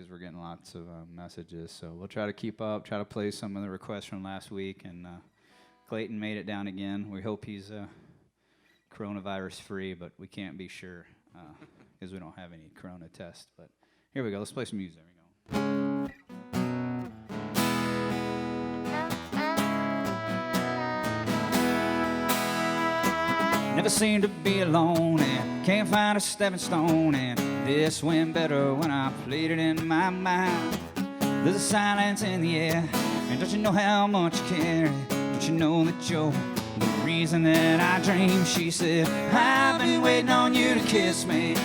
because we're getting lots of messages. So we'll try to keep up, try to play some of the requests from last week. And Clayton made it down again. We hope he's coronavirus free, but we can't be sure because we don't have any corona tests. But here we go. Let's play some music. There we go. Never seem to be alone and can't find a stepping stone, and this went better when I played it in my mind. There's a silence in the air, and don't you know how much you care? Don't you know that you're the reason that I dream? She said, I've been waiting on you to kiss me,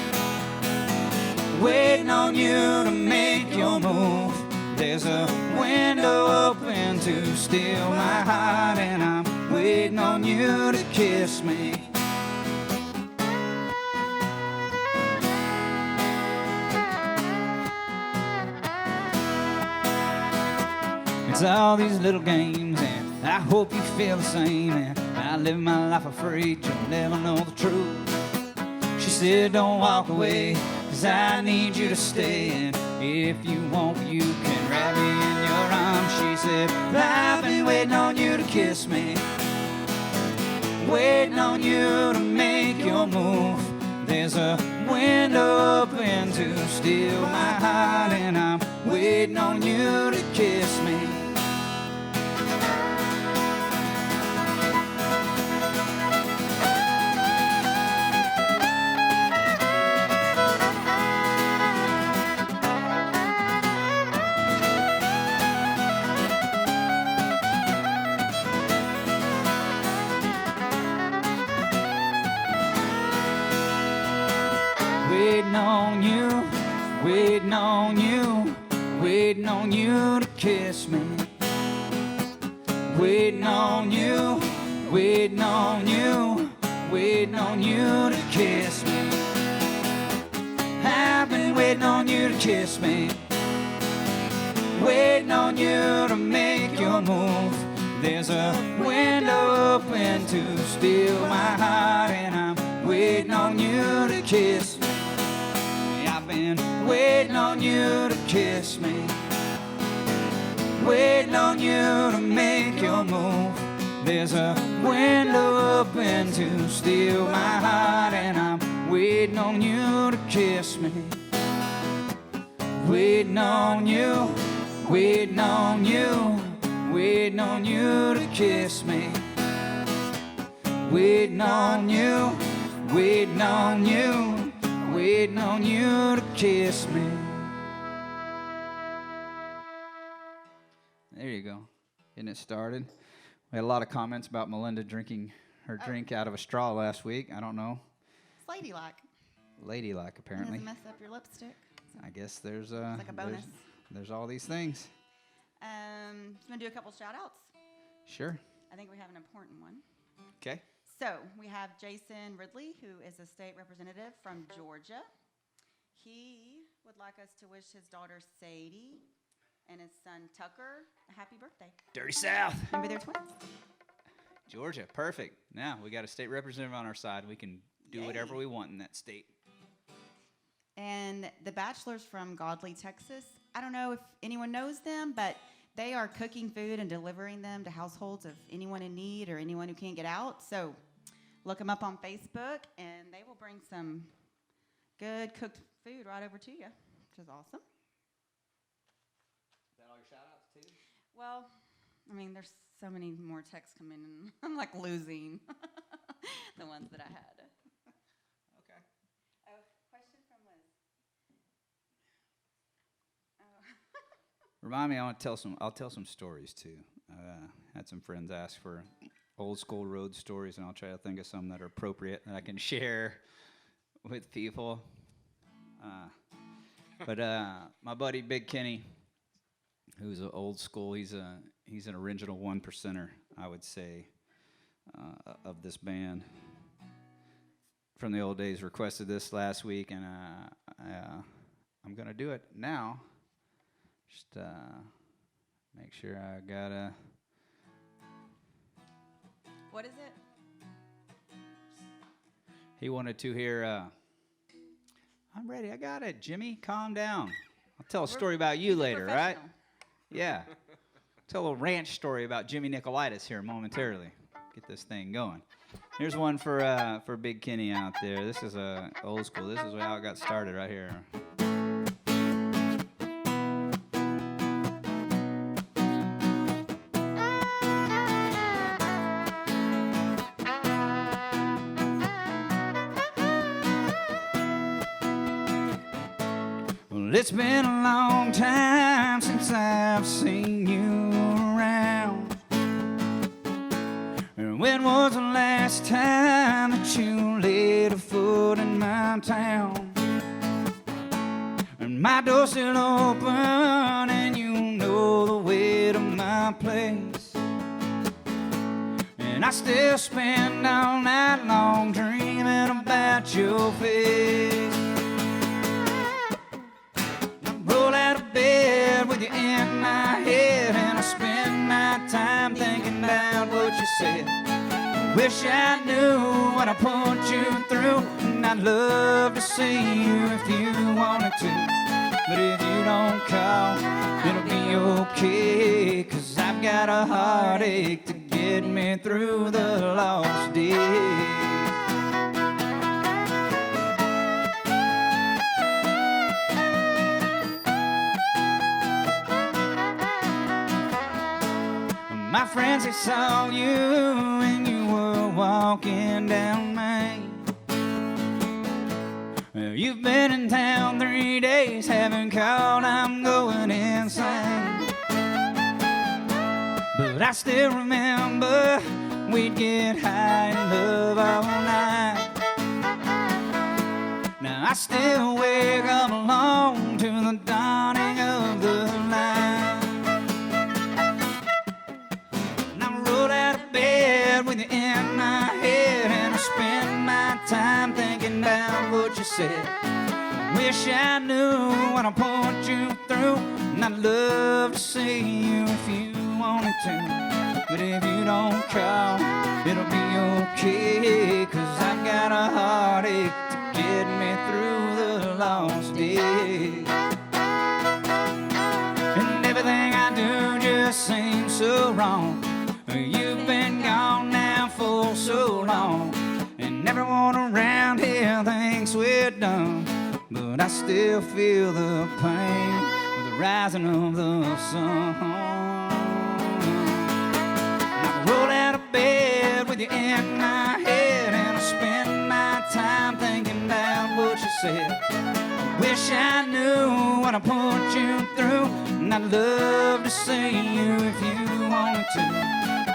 waiting on you to make your move. There's a window open to steal my heart, and I'm waiting on you to kiss me. It's all these little games, and I hope you feel the same. And I live my life afraid you'll never know the truth. She said, don't walk away, 'cause I need you to stay. And if you want, you can wrap me in your arms. She said, I've been waiting on you to kiss me, waiting on you to make your move. There's a window open to steal my heart, and I'm waiting on you to kiss me. Waiting on you, waiting on you, waiting on you to kiss me. Waiting on you, waiting on you, waiting on you to kiss me. I've been waiting on you to kiss me, waiting on you to make your move. There's a window open to steal my heart, and I'm waiting on you to kiss me. I've been waiting on you to kiss me, waiting on you to make your move. There's a window open to steal my heart, and I'm waiting on you to kiss me. Waiting on you, waiting on you, waiting on you to kiss me. Waiting on you, waiting on you, waiting on you to kiss me. There you go. Getting it started. We had a lot of comments about Melinda drinking her drink out of a straw last week. I don't know. It's ladylike. Ladylike, apparently. It doesn't mess up your lipstick. So I guess there's it's like a bonus. There's all these things. So I'm going to do a couple shout outs. Sure. I think we have an important one. Okay. So we have Jason Ridley, who is a state representative from Georgia. He would like us to wish his daughter Sadie and his son Tucker a happy birthday. Dirty South. Maybe they're twins. Georgia, perfect. Now we got a state representative on our side. We can do whatever we want in that state. And the Bachelors from Godley, Texas. I don't know if anyone knows them, but they are cooking food and delivering them to households of anyone in need or anyone who can't get out. So look them up on Facebook, and they will bring some good cooked food right over to you, which is awesome. Is that all your shout-outs, too? Well, I mean, there's so many more texts coming in, and I'm like losing the ones that I had. Okay. Oh, question from Liz. Oh. Remind me, I'll tell some stories, too. Had some friends ask for old school road stories, and I'll try to think of some that are appropriate that I can share with people. But my buddy Big Kenny, who's an old school, he's an original one percenter, I would say, of this band from the old days. Requested this last week, and I'm gonna do it now. Just make sure I got a. What is it? He wanted to hear. I'm ready. I got it. Jimmy, calm down. I'll tell a story about you He's a later, right? professional. Yeah. Tell a little ranch story about Jimmy Nicolaitis here momentarily. Get this thing going. Here's one for Big Kenny out there. This is old school. This is how it got started right here. Well, it's been a long time since I've seen you around. When was the last time that you laid a foot in my town? And my door's still open and you know the way to my place. And I still spend all night long dreaming about your face. I roll out of bed with you in my head, and I spend my time thinking about what you said. Wish I knew what I put you through, and I'd love to see you if you wanted to. But if you don't call, it'll be okay, 'cause I've got a heartache to get me through the lost days. My friends, they saw you and you were walking down Main. You've been in town 3 days, haven't called, I'm going insane. But I still remember we'd get high and love all night. Now I still wake up alone to the dawning of the light. And I roll out of bed with you in my head, and I spend my time thinking about what you said. Wish I knew what I put you through, and I'd love to see you if you wanted to. But if you don't call, it'll be okay, 'cause I've got a heartache to get me through the lost days. And everything I do just seems so wrong. You've been gone now for so long, and everyone around here thinks we're done. But I still feel the pain with the rising of the sun. I roll out of bed with you in my head, and I spend my time thinking about what you said. Wish I knew what I put you through, and I'd love to see you if you wanted to.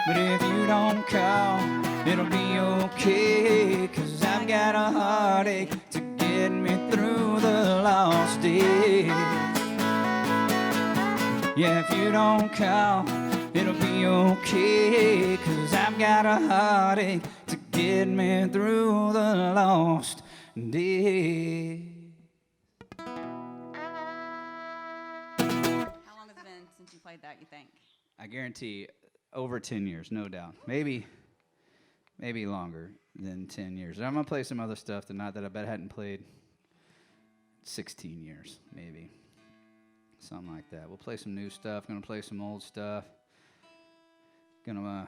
But if you don't call, it'll be okay, 'cause I've got a heartache to get me through the lost days. Yeah, if you don't call, it'll be okay, 'cause I've got a heartache to get me through the lost days. How long has it been since you played that, you think? I guarantee over 10 years, no doubt. Maybe longer than 10 years. I'm going to play some other stuff tonight that I bet I hadn't played 16 years, maybe. Something like that. We'll play some new stuff. Going to play some old stuff. Going to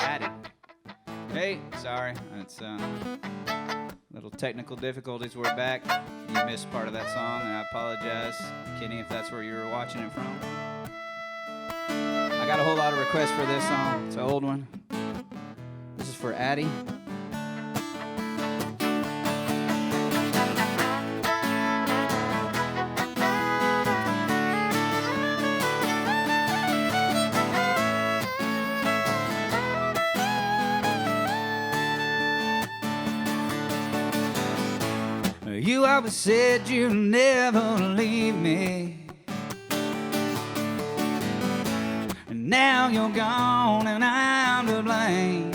add it. Hey, sorry. It's little technical difficulties. We're back. You missed part of that song, and I apologize, Kenny, if that's where you were watching it from. I got a whole lot of requests for this song. It's an old one. This is for Addie. You always said you'd never leave me, and now you're gone and I'm to blame.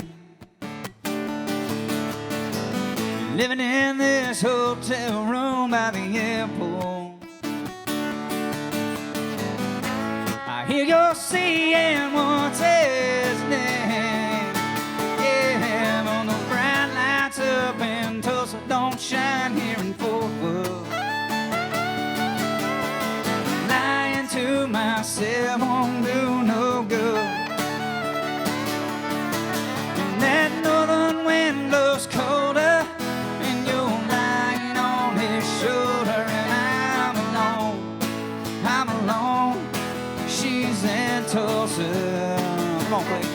Living in this hotel room by the airport, I hear you're saying what's his name. Yeah, on the bright lights up in Tulsa don't shine. shine here in Fort Worth. Lying to myself won't do no good. And that northern wind blows colder, and you're lying on his shoulder. And I'm alone. She's in Tulsa. Come on, please.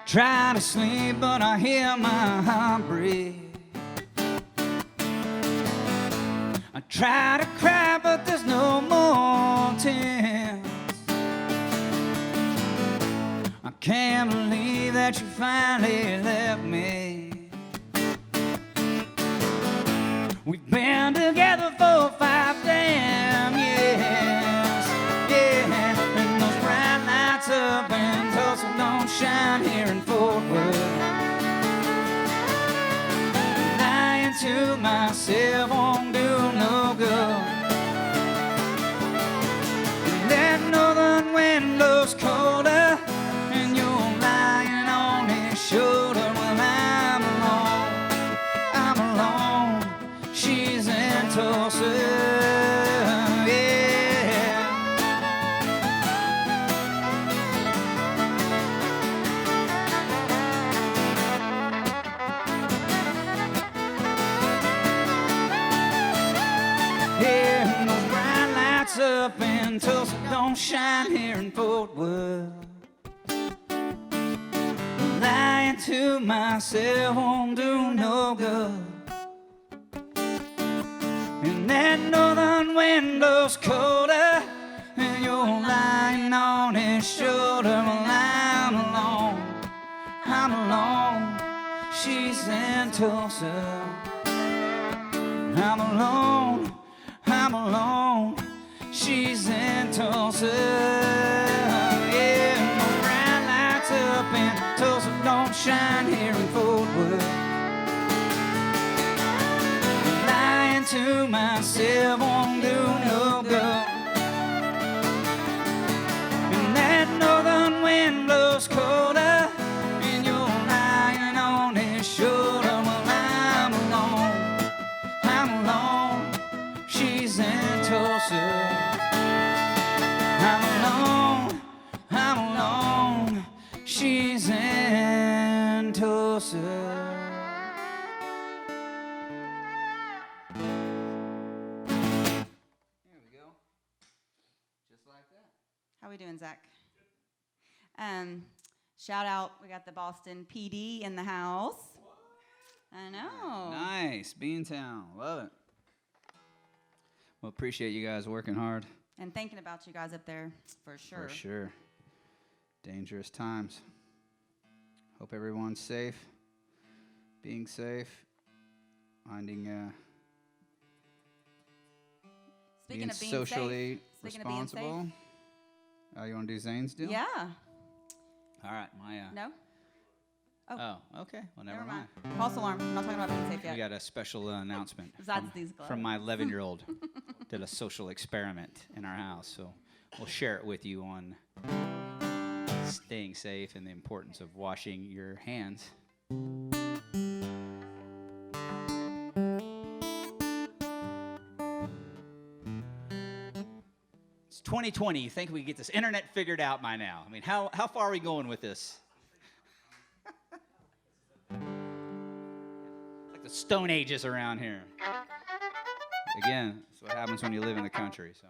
Try to sleep, but I hear my heart break. I try to cry, but there's no more tears. I can't believe that you finally left me. We've been together for 5 damn years. Yeah, and those bright lights up in Tulsa don't shine here in Fort Worth. Lying to myself won't do no good. And that northern wind blows colder, and you're lying on his shoulder. Well, I'm alone. She's in Tulsa. Up in Tulsa don't shine here in Fort Worth. Lying to myself won't do no good. And that northern wind blows colder, and you're lying on his shoulder. Well, I'm alone. She's in Tulsa. I'm alone. She's in Tulsa. Yeah, no bright lights up in Tulsa don't shine here in Fort Worth. Lying to myself won't do no good. And that northern wind blows colder, and you're lying on his shoulder. Well, I'm alone. She's in Tulsa. I'm alone. She's in Tulsa. There we go. Just like that. How we doing, Zach? Shout out, we got the Boston PD in the house. I know. Nice. Beantown. Love it. Well, appreciate you guys working hard. And thinking about you guys up there, for sure. For sure. Dangerous times. Hope everyone's safe. Being safe. Finding, Speaking being of being socially safe, speaking of responsible. being safe. You want to do Zane's deal? Yeah. All right. No? Oh, okay. Well, never mind. False alarm. I'm not talking about being safe yet. We got a special announcement Besides these gloves. from my 11-year-old. Did a social experiment in our house, so we'll share it with you on staying safe and the importance of washing your hands. It's 2020. You think we get this internet figured out by now? I mean, how far are we going with this? Like the Stone Ages around here. Again, that's what happens when you live in the country. So,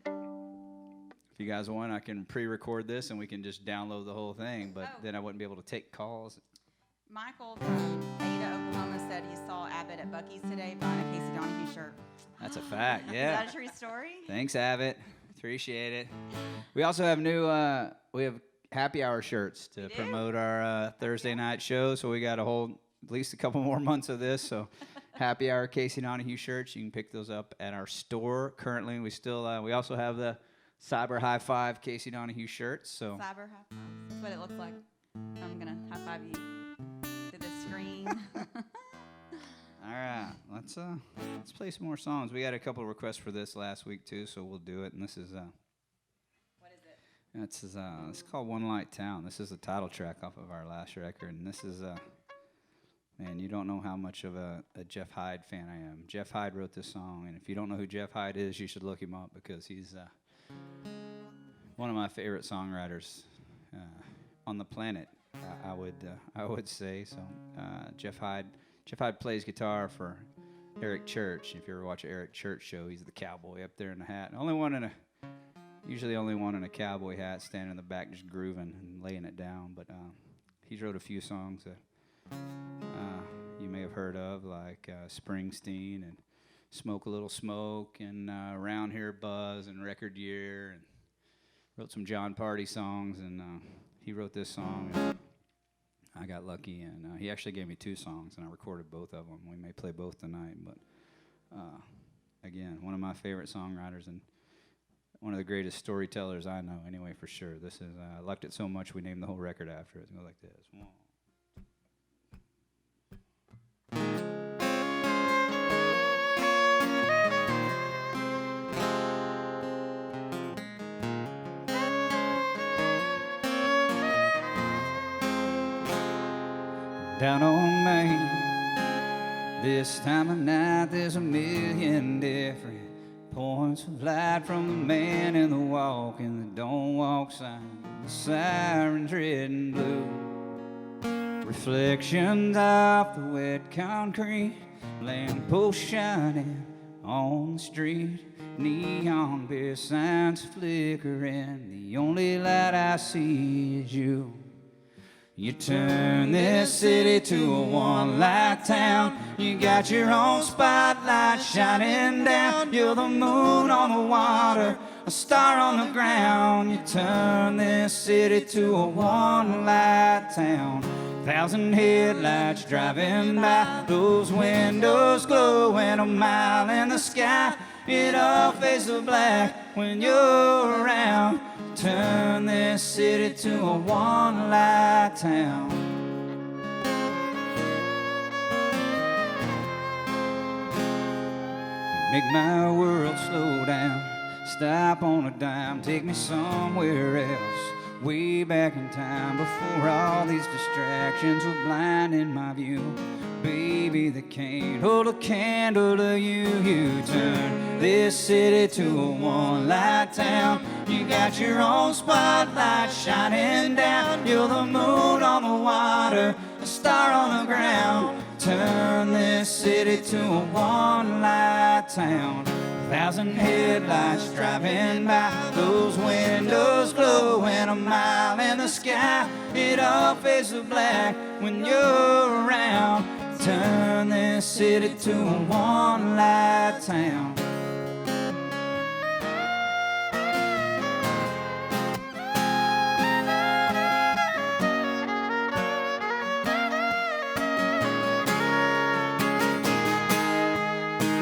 if you guys want, I can pre-record this and we can just download the whole thing. But then I wouldn't be able to take calls. Michael from Ada, Oklahoma, said he saw Abbott at Buc-ee's today buying a Casey Donahew shirt. That's a fact. Yeah. Is that a true story? Thanks, Abbott. Appreciate it. We also have new. We have happy hour shirts to promote our Thursday night show. So we got a whole, at least a couple more months of this. So. Happy Hour Casey Donahew shirts. You can pick those up at our store. Currently, we also have the Cyber High Five Casey Donahew shirts. So Cyber High Five. That's what it looks like. I'm gonna high five you through the screen. All right, let's play some more songs. We got a couple of requests for this last week too, so we'll do it. And this is What is it? it's called One Light Town. This is the title track off of our last record, and this is man, you don't know how much of a Jeff Hyde fan I am. Jeff Hyde wrote this song, and if you don't know who Jeff Hyde is, you should look him up because he's one of my favorite songwriters on the planet. I would say so. Jeff Hyde plays guitar for Eric Church. If you ever watch an Eric Church show, he's the cowboy up there in the hat. Usually only one in a cowboy hat, standing in the back just grooving and laying it down. But he's wrote a few songs that you may have heard of, like Springsteen and Smoke a Little Smoke and Around Here Buzz and Record Year, and wrote some John Party songs, and he wrote this song. And I got lucky, and he actually gave me 2 songs, and I recorded both of them. We may play both tonight, but again, one of my favorite songwriters and one of the greatest storytellers I know, anyway, for sure. This is I liked it so much we named the whole record after it. It goes like this. One. Down on Main, this time of night there's a million different points of light, from the man in the walk and the don't walk sign, the sirens red and blue, reflections off the wet concrete, lamppost shining on the street, neon beer signs flickering, the only light I see is you. You turn this city to a one-light town. You got your own spotlight shining down. You're the moon on the water, a star on the ground. You turn this city to a one-light town. 1,000 headlights driving by, those windows glowing a mile in the sky. It all fades to black when you're around. Turn this city to a one-light town. You make my world slow down, stop on a dime, take me somewhere else, way back in time, before all these distractions were blinding my view. Baby, they can't hold a candle to you. You turn this city to a one-light town. You got your own spotlight shining down. You're the moon on the water, a star on the ground. Turn this city to a one-light town. 1,000 headlights driving by, those windows glowing a mile in the sky. It all fades to black when you're around. Turn this city to a one-light town.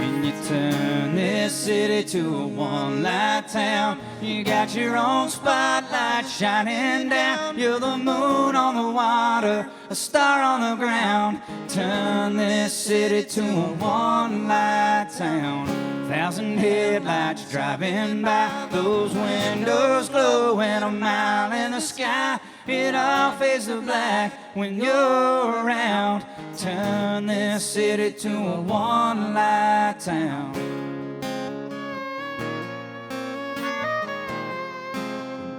And you turn this city to a one-light town. You got your own spotlight shining down. You're the moon on the water, a star on the ground. Turn this city to a one-light town. 1,000 headlights driving by, those windows glowing a mile in the sky. It all fades to black when you're around. Turn this city to a one-light town.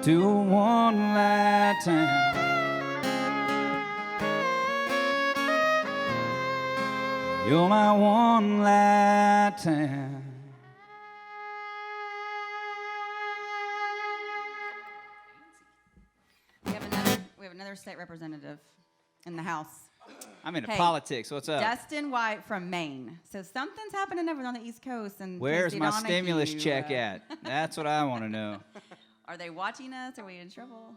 To a one-light town. You're my one-light town. We have another state representative in the House. I'm into Hey, politics. What's up? Dustin White from Maine. So something's happening over on the East Coast. And Where's Christy my Donahew, stimulus check at? That's what I want to know. Are they watching us? Are we in trouble?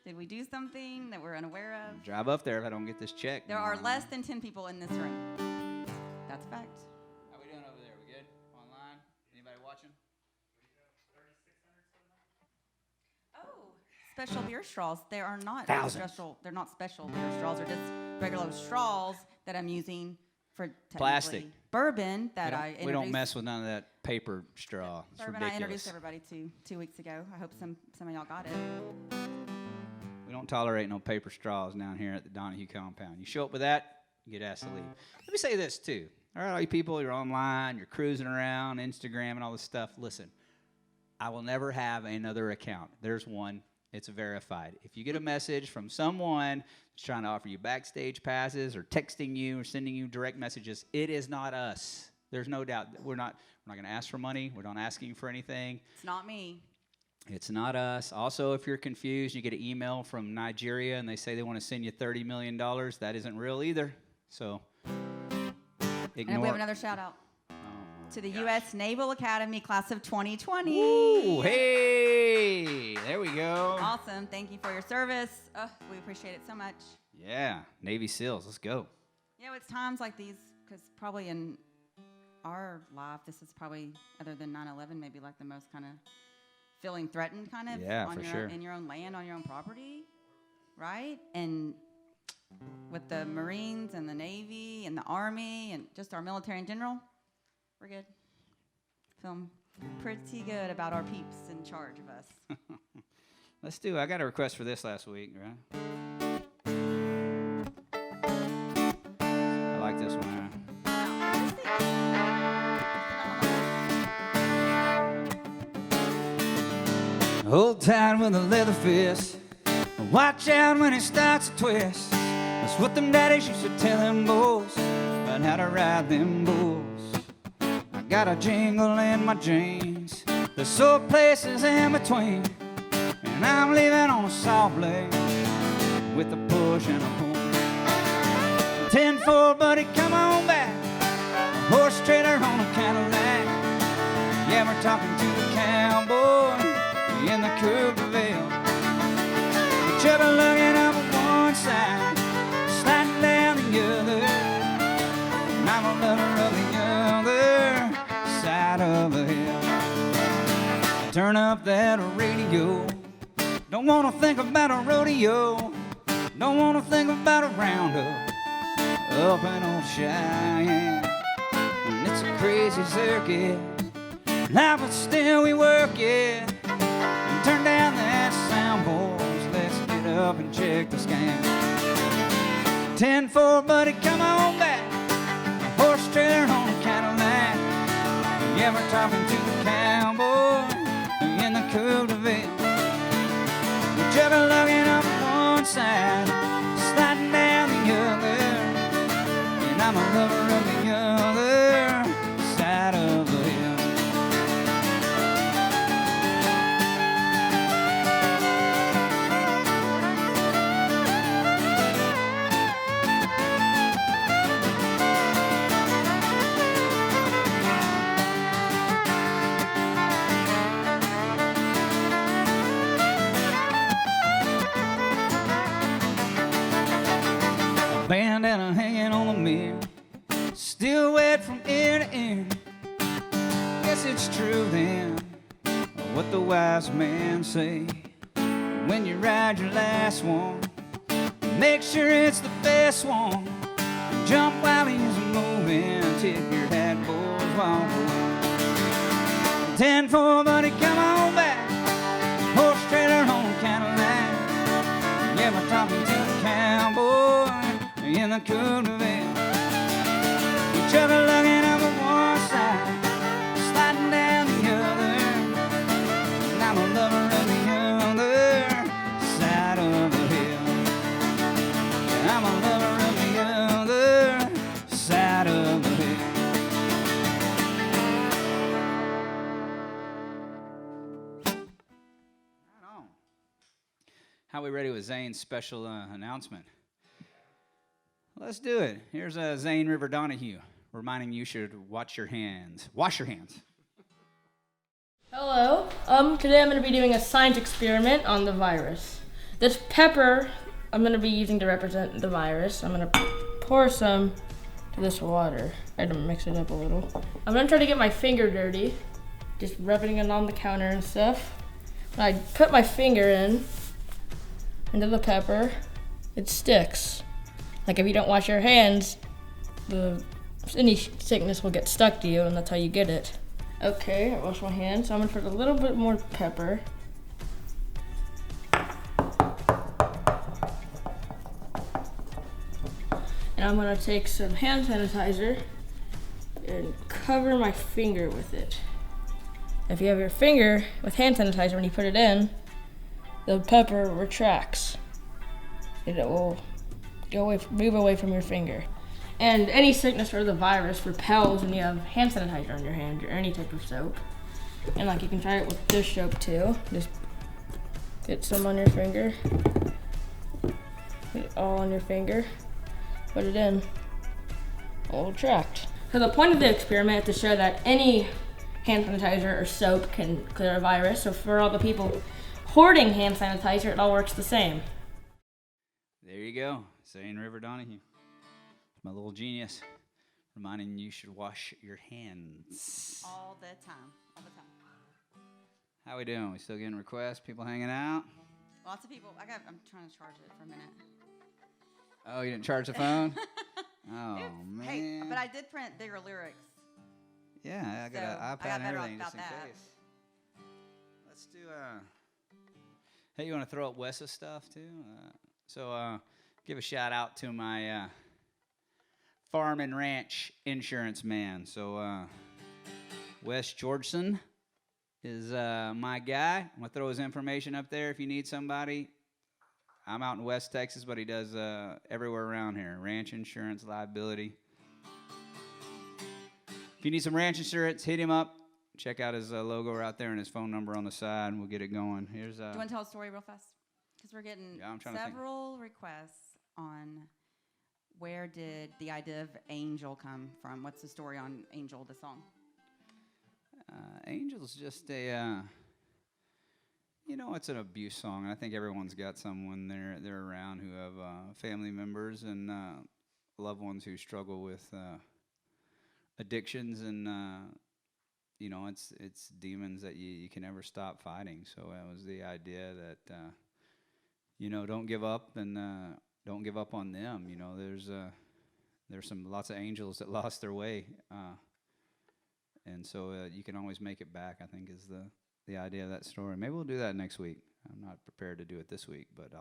Did we do something that we're unaware of? Drive up there if I don't get this check. There are less than 10 people in this room. That's a fact. How we doing over there? We good? Online? Anybody watching? Oh, special beer straws. They are not Thousands. special. They're not special beer straws. They're just regular straws that I'm using for technically Plastic. bourbon that I introduced. We don't mess with none of that paper straw. It's Bourbon ridiculous. I introduced everybody to 2 weeks ago. I hope some of y'all got it. We don't tolerate no paper straws down here at the Donahew compound. You show up with that, you get asked to leave. Let me say this, too. All right, all you people, you're online, you're cruising around, Instagram and all this stuff. Listen, I will never have another account. There's one. It's verified. If you get a message from someone that's trying to offer you backstage passes or texting you or sending you direct messages, it is not us. There's no doubt. We're not going to ask for money. We're not asking for anything. It's not me. It's not us. Also, if you're confused, you get an email from Nigeria and they say they want to send you $30 million. That isn't real either. So ignore. And we have another shout out to the U.S. Naval Academy class of 2020. Ooh, hey, there we go. Awesome. Thank you for your service. We appreciate it so much. Yeah, Navy SEALs. Let's go. You know, it's times like these, because probably in our life, this is probably, other than 9/11, maybe like the most kind of feeling threatened kind of in your own land, on your own property, right? And with the Marines and the Navy and the Army and just our military in general, we're good. Feeling pretty good about our peeps in charge of us. Let's do it. I got a request for this last week, right? I like this one. Hold tight with a leather fist. Watch out when it starts to twist. That's what them daddies used to tell them boys about how to ride them bulls. I got a jingle in my jeans. There's sore places in between. And I'm leaving on a saw blade with a push and a pull. 10-4, buddy, come on back. A horse trailer on a Cadillac. Yeah, we're talking to the cowboy in the Coupe de Ville. Chubby looking up on one side, sliding down the other. And I'm a lover of the other side of the hill. Turn up that radio. Don't wanna think about a rodeo. Don't wanna think about a roundup up in old Cheyenne. And it's a crazy circuit, but still we work it. And turn down that sound, boys. Let's get up and check the scan. 10-4, buddy, come on back. A horse trailer on a Cadillac. Yeah, we're talking to the cowboy in the Coupe de Ville. Chubby looking up one side, sliding down the other. And I'm a lover of the other side of the hill. Bandana hanging on the mirror, still wet from ear to ear. Guess it's true then, what the wise men say. When you ride your last one, make sure it's the best one. Jump while he's moving, tip your hat, boys, walk away. 10-4, buddy, come on back. Horse trailer on a Cadillac. Yeah, we're talking to the cowboy in the Coupe de Ville. Chubby looking up on one side, sliding down the other. And I'm a lover of the other side of the hill. And I'm a lover of the other side of the hill. Right on. How are we ready with Zane's special announcement? Let's do it. Here's Zane River Donahew reminding you should watch your hands. Wash your hands. Hello. Today I'm going to be doing a science experiment on the virus. This pepper I'm going to be using to represent the virus. I'm going to pour some to this water. I had to mix it up a little. I'm going to try to get my finger dirty, just rubbing it on the counter and stuff. When I put my finger into the pepper, it sticks. Like if you don't wash your hands, the any sickness will get stuck to you, and that's how you get it. Okay, I wash my hands, so I'm gonna put a little bit more pepper. And I'm gonna take some hand sanitizer and cover my finger with it. If you have your finger with hand sanitizer, when you put it in, the pepper retracts. And it will move away from your finger. And any sickness or the virus repels when you have hand sanitizer on your hand or any type of soap. And like you can try it with dish soap too. Just get some on your finger. Put it all on your finger. Put it in. It will retract. So the point of the experiment is to show that any hand sanitizer or soap can clear a virus. So for all the people hoarding hand sanitizer, it all works the same. There you go. Saying River Donahew. My little genius. Reminding you should wash your hands. All the time. All the time. How we doing? We still getting requests? People hanging out? Lots of people. I'm trying to charge it for a minute. Oh, you didn't charge the phone? Oh, man. Hey, but I did print bigger lyrics. Yeah, I got an iPad and better off everything just in about that. case. Let's do hey, you want to throw up Wes's stuff too? Give a shout out to my farm and ranch insurance man. So Wes Georgeson is my guy. I'm going to throw his information up there if you need somebody. I'm out in West Texas, but he does everywhere around here. Ranch insurance, liability. If you need some ranch insurance, hit him up. Check out his logo right there and his phone number on the side, and we'll get it going. Here's Do you want to tell a story real fast? Because we're getting several requests on where did the idea of Angel come from? What's the story on Angel, the song? Angel's just it's an abuse song. I think everyone's got someone they're around who have family members and loved ones who struggle with addictions, and it's demons that you can never stop fighting. So that was the idea that don't give up, and don't give up on them. There's lots of angels that lost their way, and so you can always make it back, I think, is the idea of that story. Maybe we'll do that next week. I'm not prepared to do it this week, but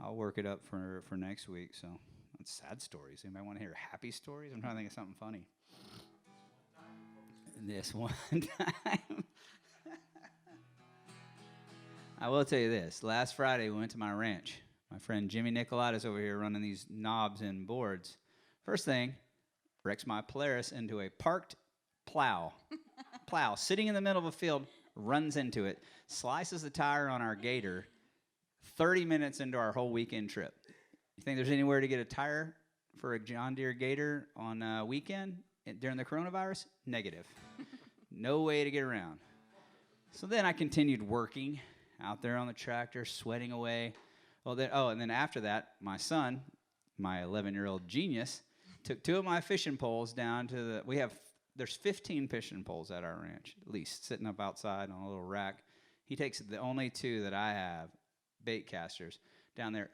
I'll work it up for next week. So that's sad stories. Anybody want to hear happy stories? I'm trying to think of something funny. This one time. I will tell you this. Last Friday, we went to my ranch. My friend Jimmy Nicolaitis over here running these knobs and boards. First thing, wrecks my Polaris into a parked plow sitting in the middle of a field, runs into it, slices the tire on our Gator 30 minutes into our whole weekend trip. You think there's anywhere to get a tire for a John Deere Gator on a weekend during the coronavirus? Negative. No way to get around. So then I continued working out there on the tractor, sweating away. And then after that, my son, my 11-year-old genius, took 2 of my fishing poles down to there's 15 fishing poles at our ranch, at least, sitting up outside on a little rack. He takes the only 2 that I have, bait casters, down there,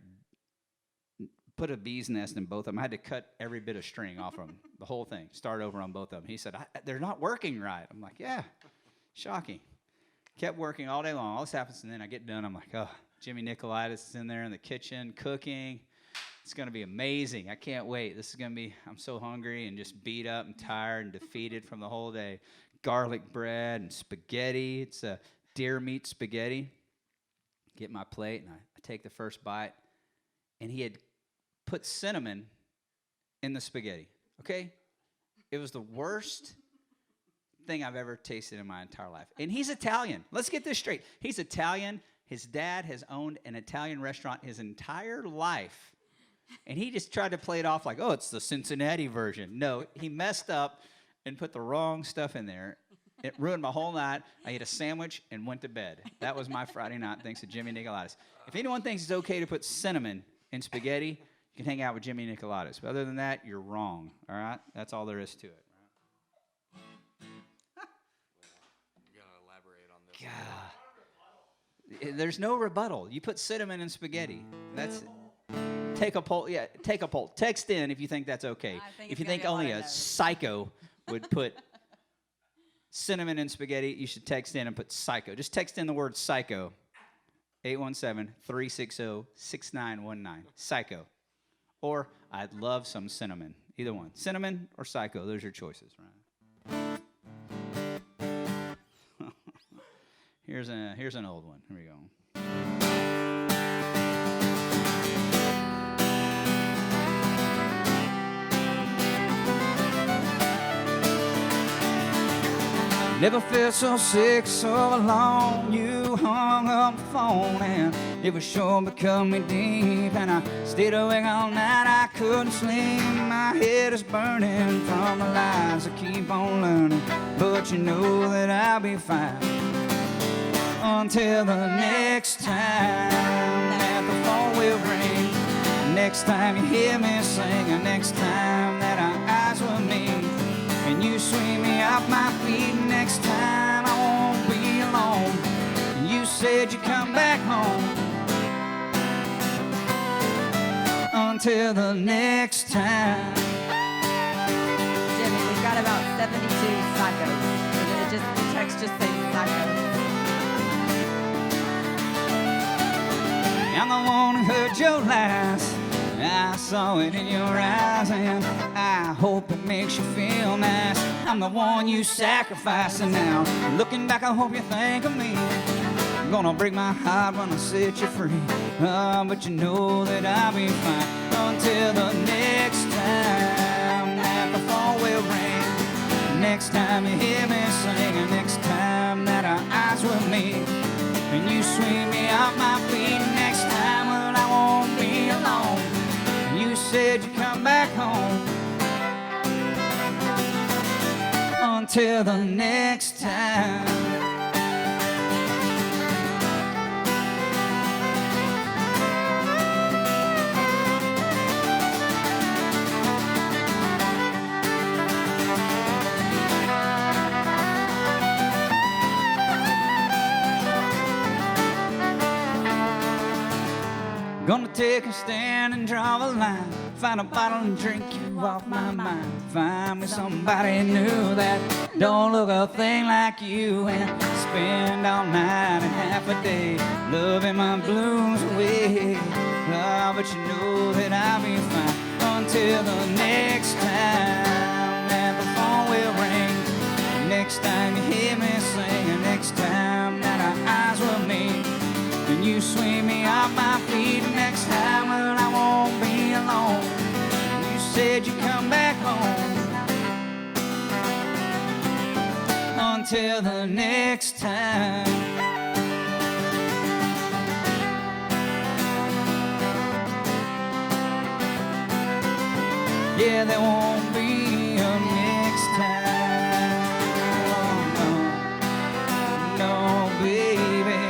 put a bee's nest in both of them. I had to cut every bit of string off of them, the whole thing, start over on both of them. He said, they're not working right. I'm like, yeah, shocking. Kept working all day long. All this happens, and then I get done. I'm like, oh, Jimmy Nicolaitis is in there in the kitchen cooking. It's going to be amazing. I can't wait. This is going to be, I'm so hungry and just beat up and tired and defeated from the whole day. Garlic bread and spaghetti. It's a deer meat spaghetti. Get my plate, and I take the first bite, and he had put cinnamon in the spaghetti, okay? It was the worst thing I've ever tasted in my entire life. And he's Italian. Let's get this straight. He's Italian. His dad has owned an Italian restaurant his entire life. And he just tried to play it off like, oh, it's the Cincinnati version. No, he messed up and put the wrong stuff in there. It ruined my whole night. I ate a sandwich and went to bed. That was my Friday night, thanks to Jimmy Nicolaitis. If anyone thinks it's okay to put cinnamon in spaghetti, you can hang out with Jimmy Nicolaitis. But other than that, you're wrong, all right? That's all there is to it. You gotta elaborate on this. God. There's no rebuttal. You put cinnamon in spaghetti. That's it. take a poll. Yeah, take a poll. Text in if you think that's okay. I think If it's you gonna think be a lot only of a no's. psycho would put cinnamon in spaghetti, you should text in and put psycho. Just text in the word psycho. 817-360-6919. Psycho. Or I'd love some cinnamon. Either one. Cinnamon or psycho. Those are your choices, right? Here's an old one. Here we go. Never felt so sick, so alone. You hung up the phone and it was sure becoming deep. And I stayed awake all night, I couldn't sleep. My head is burning from the lies I keep on learning. But you know that I'll be fine until the next time that the phone will ring. Next time you hear me sing, and next time that our eyes will meet. And you sweep me off my feet. Next time I won't be alone. And you said you'd come back home. Until the next time. Jimmy, we've got about 72 psychos. And the text just says psycho. I'm the one who heard your lies. I saw it in your eyes, and I hope it makes you feel nice. I'm the one you sacrificed, and now looking back, I hope you think of me. I'm gonna break my heart when I set you free. But you know that I'll be fine until the next time that the phone will ring. Next time you hear me sing, and next time that our eyes will meet. And you sweep me off my feet. Next time, well, I won't be alone. And you said you'd come back home. Until the next time. Gonna take a stand and draw a line. Find a bottle and drink you off my mind. Find me somebody new that don't look a thing like you. And spend all night and half a day loving my blues away. But you know that I'll be fine until the next time that the phone will ring. Next time you hear me sing, and next time that our eyes will meet. And you sweep me off my feet. Next time, well, I won't be alone. You said you'd come back home. Until the next time. Yeah, there won't be a next time. Oh, no, no, baby,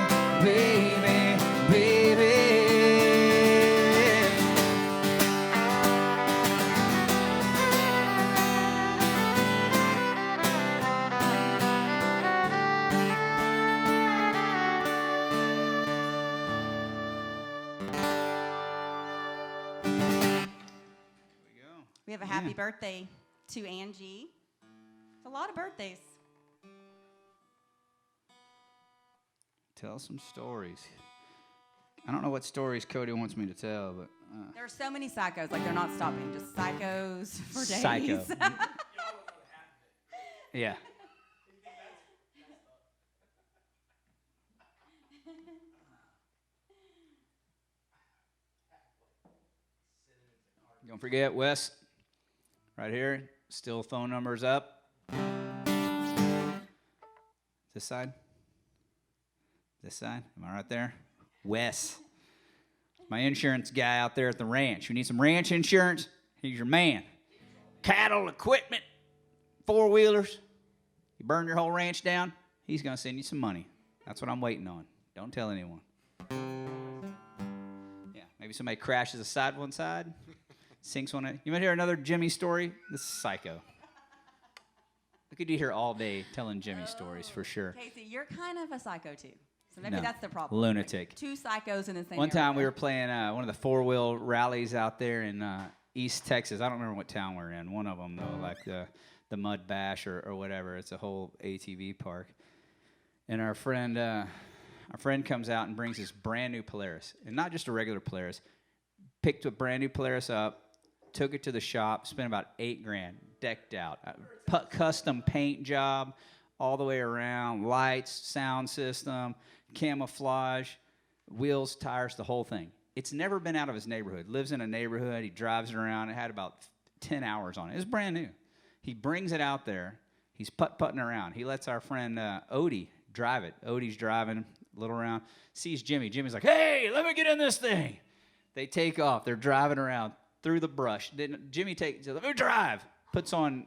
baby, baby. We have a happy birthday to Angie. It's a lot of birthdays. Tell some stories. I don't know what stories Cody wants me to tell, but There are so many psychos, like they're not stopping. Just psychos for days. psycho. Yeah. Don't forget, Wes, right here, still phone numbers up. This side? This side? Am I right there? Wes. My insurance guy out there at the ranch. You need some ranch insurance? He's your man. Cattle, equipment, four-wheelers. You burn your whole ranch down, he's going to send you some money. That's what I'm waiting on. Don't tell anyone. Yeah, maybe somebody crashes a side one side, sinks one. You might hear another Jimmy story? This is psycho. We could be here all day telling Jimmy stories for sure. Casey, you're kind of a psycho too. So maybe No. that's the problem. Lunatic. Two psychos in the same One time we area. were playing one of the four-wheel rallies out there in East Texas. I don't remember what town we're in. One of them, though, like the Mud Bash or whatever. It's a whole ATV park. And our friend comes out and brings this brand new Polaris. And not just a regular Polaris. Picked a brand new Polaris up, took it to the shop, spent about $8,000, decked out. Custom paint job all the way around, lights, sound system, camouflage, wheels, tires, the whole thing. It's never been out of his neighborhood. Lives in a neighborhood. He drives it around. It had about 10 hours on it. It was brand new. He brings it out there. He's putting around. He lets our friend Odie drive it. Odie's driving a little around. Sees Jimmy. Jimmy's like, hey, let me get in this thing. They take off. They're driving around through the brush. Then Jimmy takes, let me drive. He puts on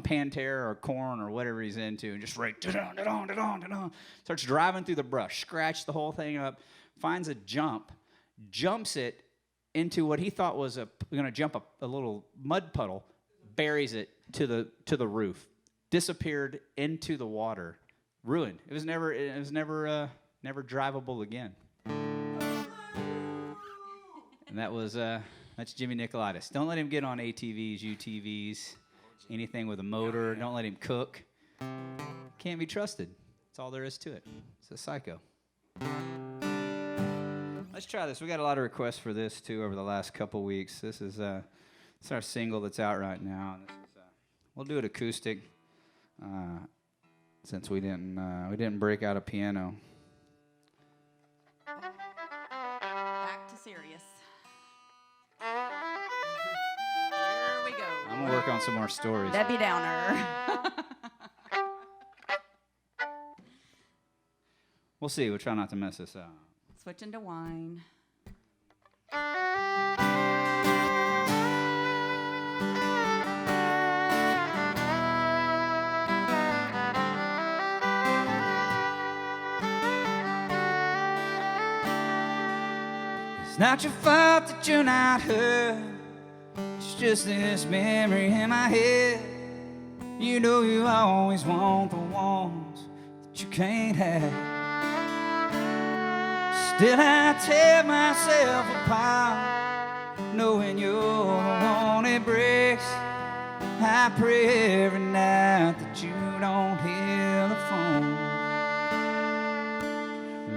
Pantera or Korn or whatever he's into and just starts driving through the brush, scratched the whole thing up, finds a jumps it into what he thought was going to jump a little mud puddle, buries it to the roof, disappeared into the water, ruined. It was never drivable again. And that's Jimmy Nicolaitis. Don't let him get on ATVs, UTVs, anything with a motor. Don't let him cook. Can't be trusted. That's all there is to it. It's a psycho. Let's try this. We got a lot of requests for this too over the last couple weeks. This is it's our single that's out right now. And this is, we'll do it acoustic since we didn't break out a piano. Back to serious. Here we go. I'm gonna work on some more stories. Debbie Downer. We'll see. We'll try not to mess this up. Switching to wine. It's not your fault that you're not hurt. It's just this memory in my head. You know you always want the ones that you can't have. Still I tear myself apart, knowing you're the one it breaks. I pray every night that you don't hear the phone.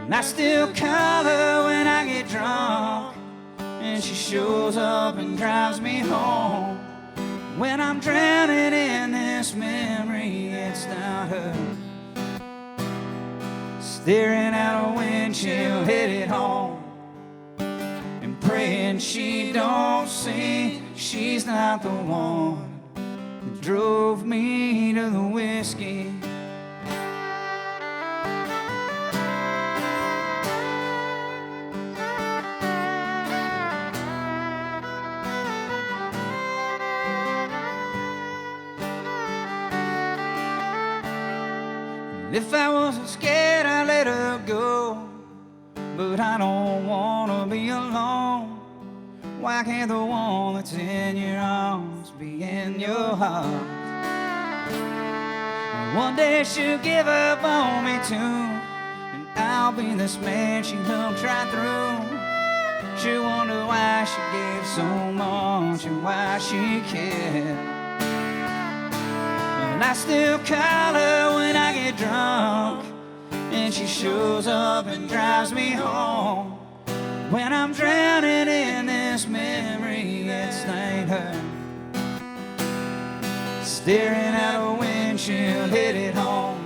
And I still call her when I get drunk, and she shows up and drives me home. When I'm drowning in this memory, it's not her. Staring out a windshield headed home, and praying she don't see she's not the one that drove me to the whiskey. And if I wasn't scared, I'd let her go, but I don't wanna be alone. Why can't the one that's in your arms be in your heart? And one day she'll give up on me too, and I'll be this man she helped right through. She'll wonder why she gave so much and why she cared. And I still call her when I get drunk, and she shows up and drives me home. When I'm drowning in this memory, it's ain't her. Staring out a windshield headed home,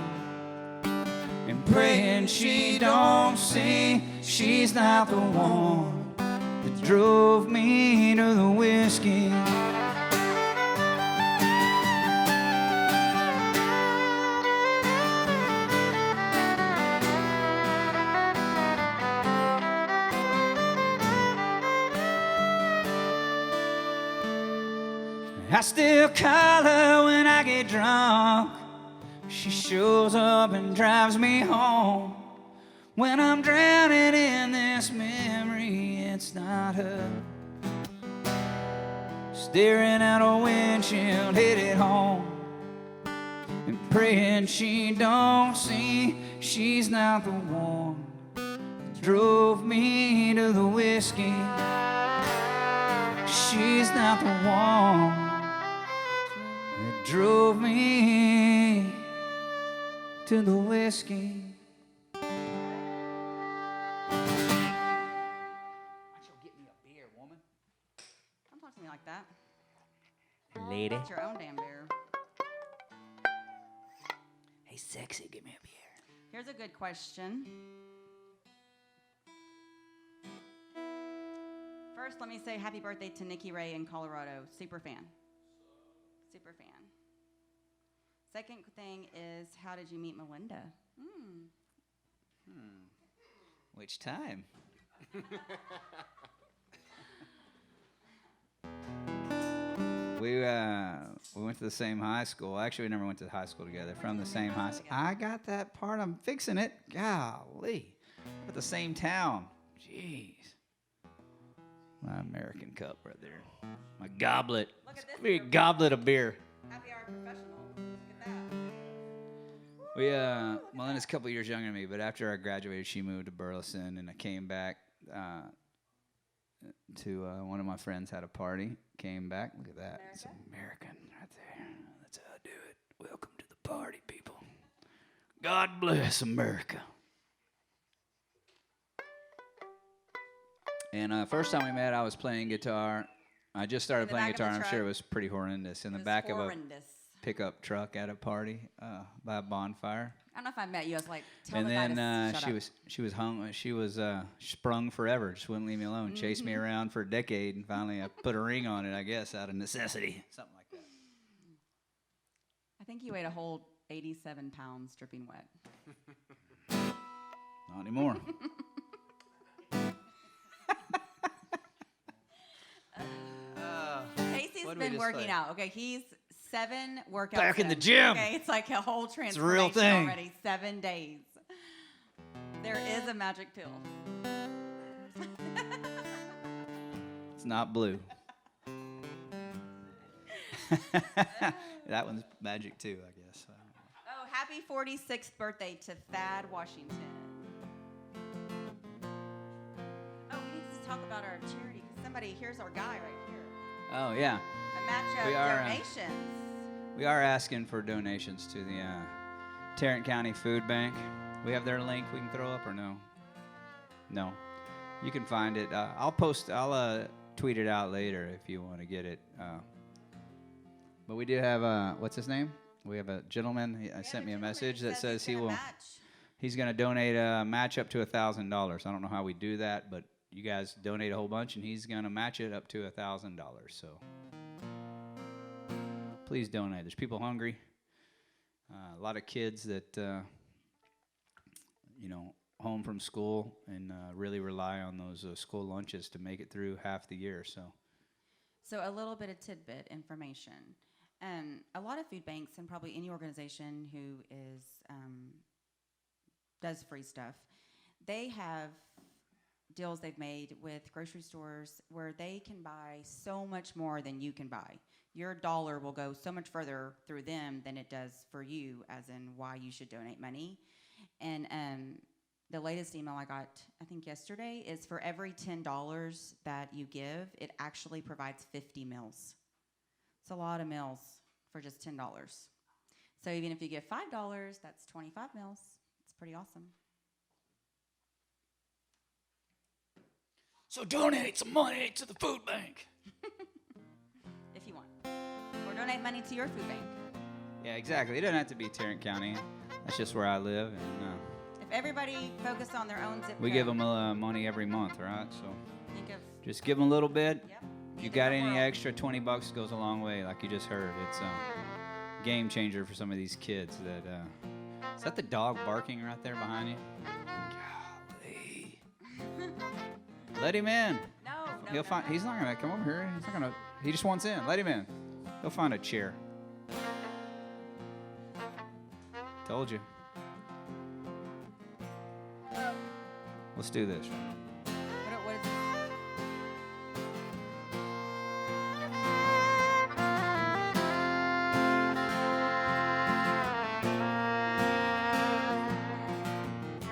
and praying she don't see she's not the one that drove me to the whiskey. I still call her when I get drunk. She shows up and drives me home. When I'm drowning in this memory, it's not her. Staring out a windshield headed home, and praying she don't see she's not the one drove me to the whiskey. She's not the one that drove me to the whiskey. Why don't you get me a beer, woman? Don't talk to me like that. Lady. It's your own damn beer. Hey, sexy, give me a beer. Here's a good question. First, let me say happy birthday to Nikki Ray in Colorado. Super fan. Super fan. Second thing is, how did you meet Melinda? Which time? We went to the same high school. Actually, we never went to high school together. From the same high school. I got that part. I'm fixing it. Golly. At the same town. Jeez. My American cup right there. My goblet. Look at this. Big goblet of beer. Happy hour professional. Look at that. Melinda's a couple years younger than me, but after I graduated, she moved to Burleson, and I came back to one of my friends had a party. Came back. Look at that. It's American right there. That's how I do it. Welcome to the party, people. God bless America. And first time we met, I was playing guitar. I just started playing guitar, and I'm sure it was pretty horrendous. In the back of a pickup truck at a party by a bonfire. I don't know if I met you. I was like, tell And the guy then to shut up. she was sprung forever. Just wouldn't leave me alone. Chased me around for a decade, and finally I put a ring on it, I guess, out of necessity. Something like that. I think you weighed a whole 87 pounds dripping wet. Not anymore. Casey's what did we been just working play? out. Okay, he's 7 workouts Back in the gym. Okay, it's like a whole transformation a real thing. already. 7 days. There is a magic pill. It's not blue. That one's magic too, I guess. Oh, happy 46th birthday to Thad Washington. Oh, we need to talk about our charity. Here's our guy right here. Oh yeah. A match of We are, donations. We are asking for donations to the Tarrant County Food Bank. We have their link we can throw up or no? No. You can find it. I'll tweet it out later if you want to get it. But we do have, what's his name? We have a gentleman. He sent me a message that says he's going to donate a match up to $1,000. I don't know how we do that, but you guys donate a whole bunch, and he's going to match it up to $1,000. So please donate. There's people hungry. A lot of kids that, home from school and really rely on those school lunches to make it through half the year. So a little bit of tidbit information. A lot of food banks and probably any organization who does free stuff, they have deals they've made with grocery stores where they can buy so much more than you can buy. Your dollar will go so much further through them than it does for you, as in why you should donate money. And the latest email I got, I think yesterday, is for every $10 that you give, it actually provides 50 meals. It's a lot of meals for just $10. So even if you give $5, that's 25 meals. It's pretty awesome. So donate some money to the food bank. If you want. Or donate money to your food bank. Yeah, exactly. It doesn't have to be Tarrant County. That's just where I live. And If everybody focused on their own zip we code, give them money every month, right? So think of, just give them a little bit. yep. If you got any extra, $20 goes a long way, like you just heard. It's a game changer for some of these kids. Is that the dog barking right there behind you? Golly. Let him in. No, He's not gonna come over here. He just wants in. Let him in. He'll find a chair. Told you. Let's do this.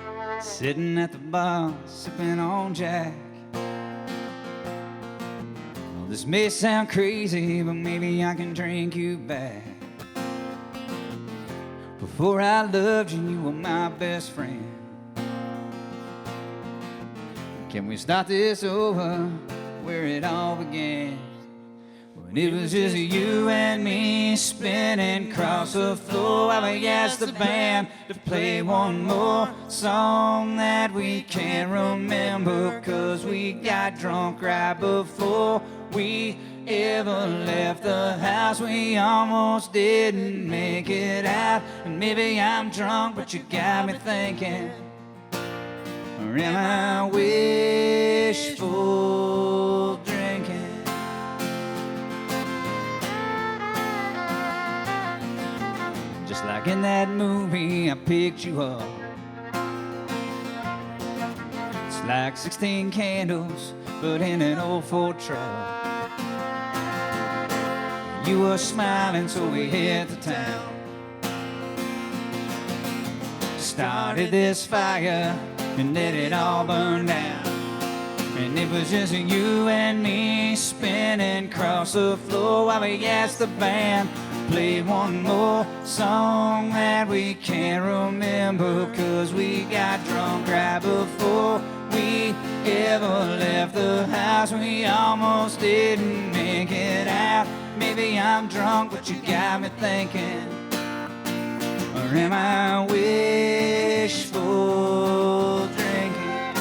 What is it? sitting at the bar, sipping on Jack. Well, this may sound crazy, but maybe I can drink you back. Before I loved you, you were my best friend. Can we start this over where it all began? When it was just you and me spinning across the floor while we asked the band to play one more song that we can't remember, 'cause we got drunk right before we ever left the house. We almost didn't make it out. And maybe I'm drunk, but you got me thinking, or am I wishful drinking? Just like in that movie, I picked you up. It's like 16 candles, but in an old Ford truck. You were smiling, so we hit the town. Started this fire and let it all burn down. And it was just you and me spinning across the floor while we asked the band to play one more song that we can't remember, 'cause we got drunk right before we ever left the house. We almost didn't make it out. Maybe I'm drunk, but you got me thinking, or am I wishful drinking?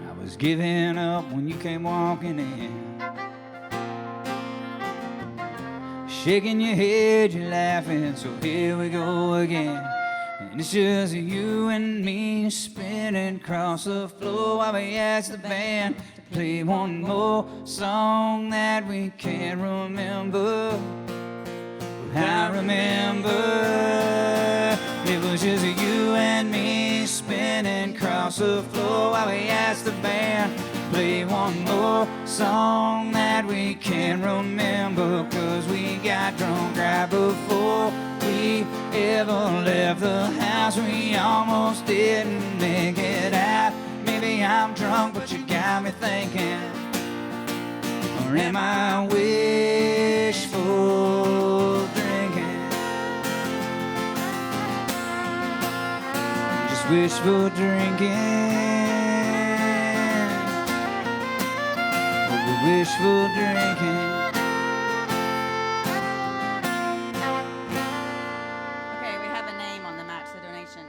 I was giving up when you came walking in, shaking your head, you're laughing, so here we go again. And it's just you and me spinning across the floor while we ask the band to play one more song that we can't remember. I remember it was just you and me spinning across the floor while we asked the band to play one more song that we can't remember, 'cause we got drunk right before we ever left the house. We almost didn't make it out. Maybe I'm drunk, but you got me thinking, or am I wishful drinking? Just wishful drinking. Wishful drinking. Okay, we have a name on the match the donation.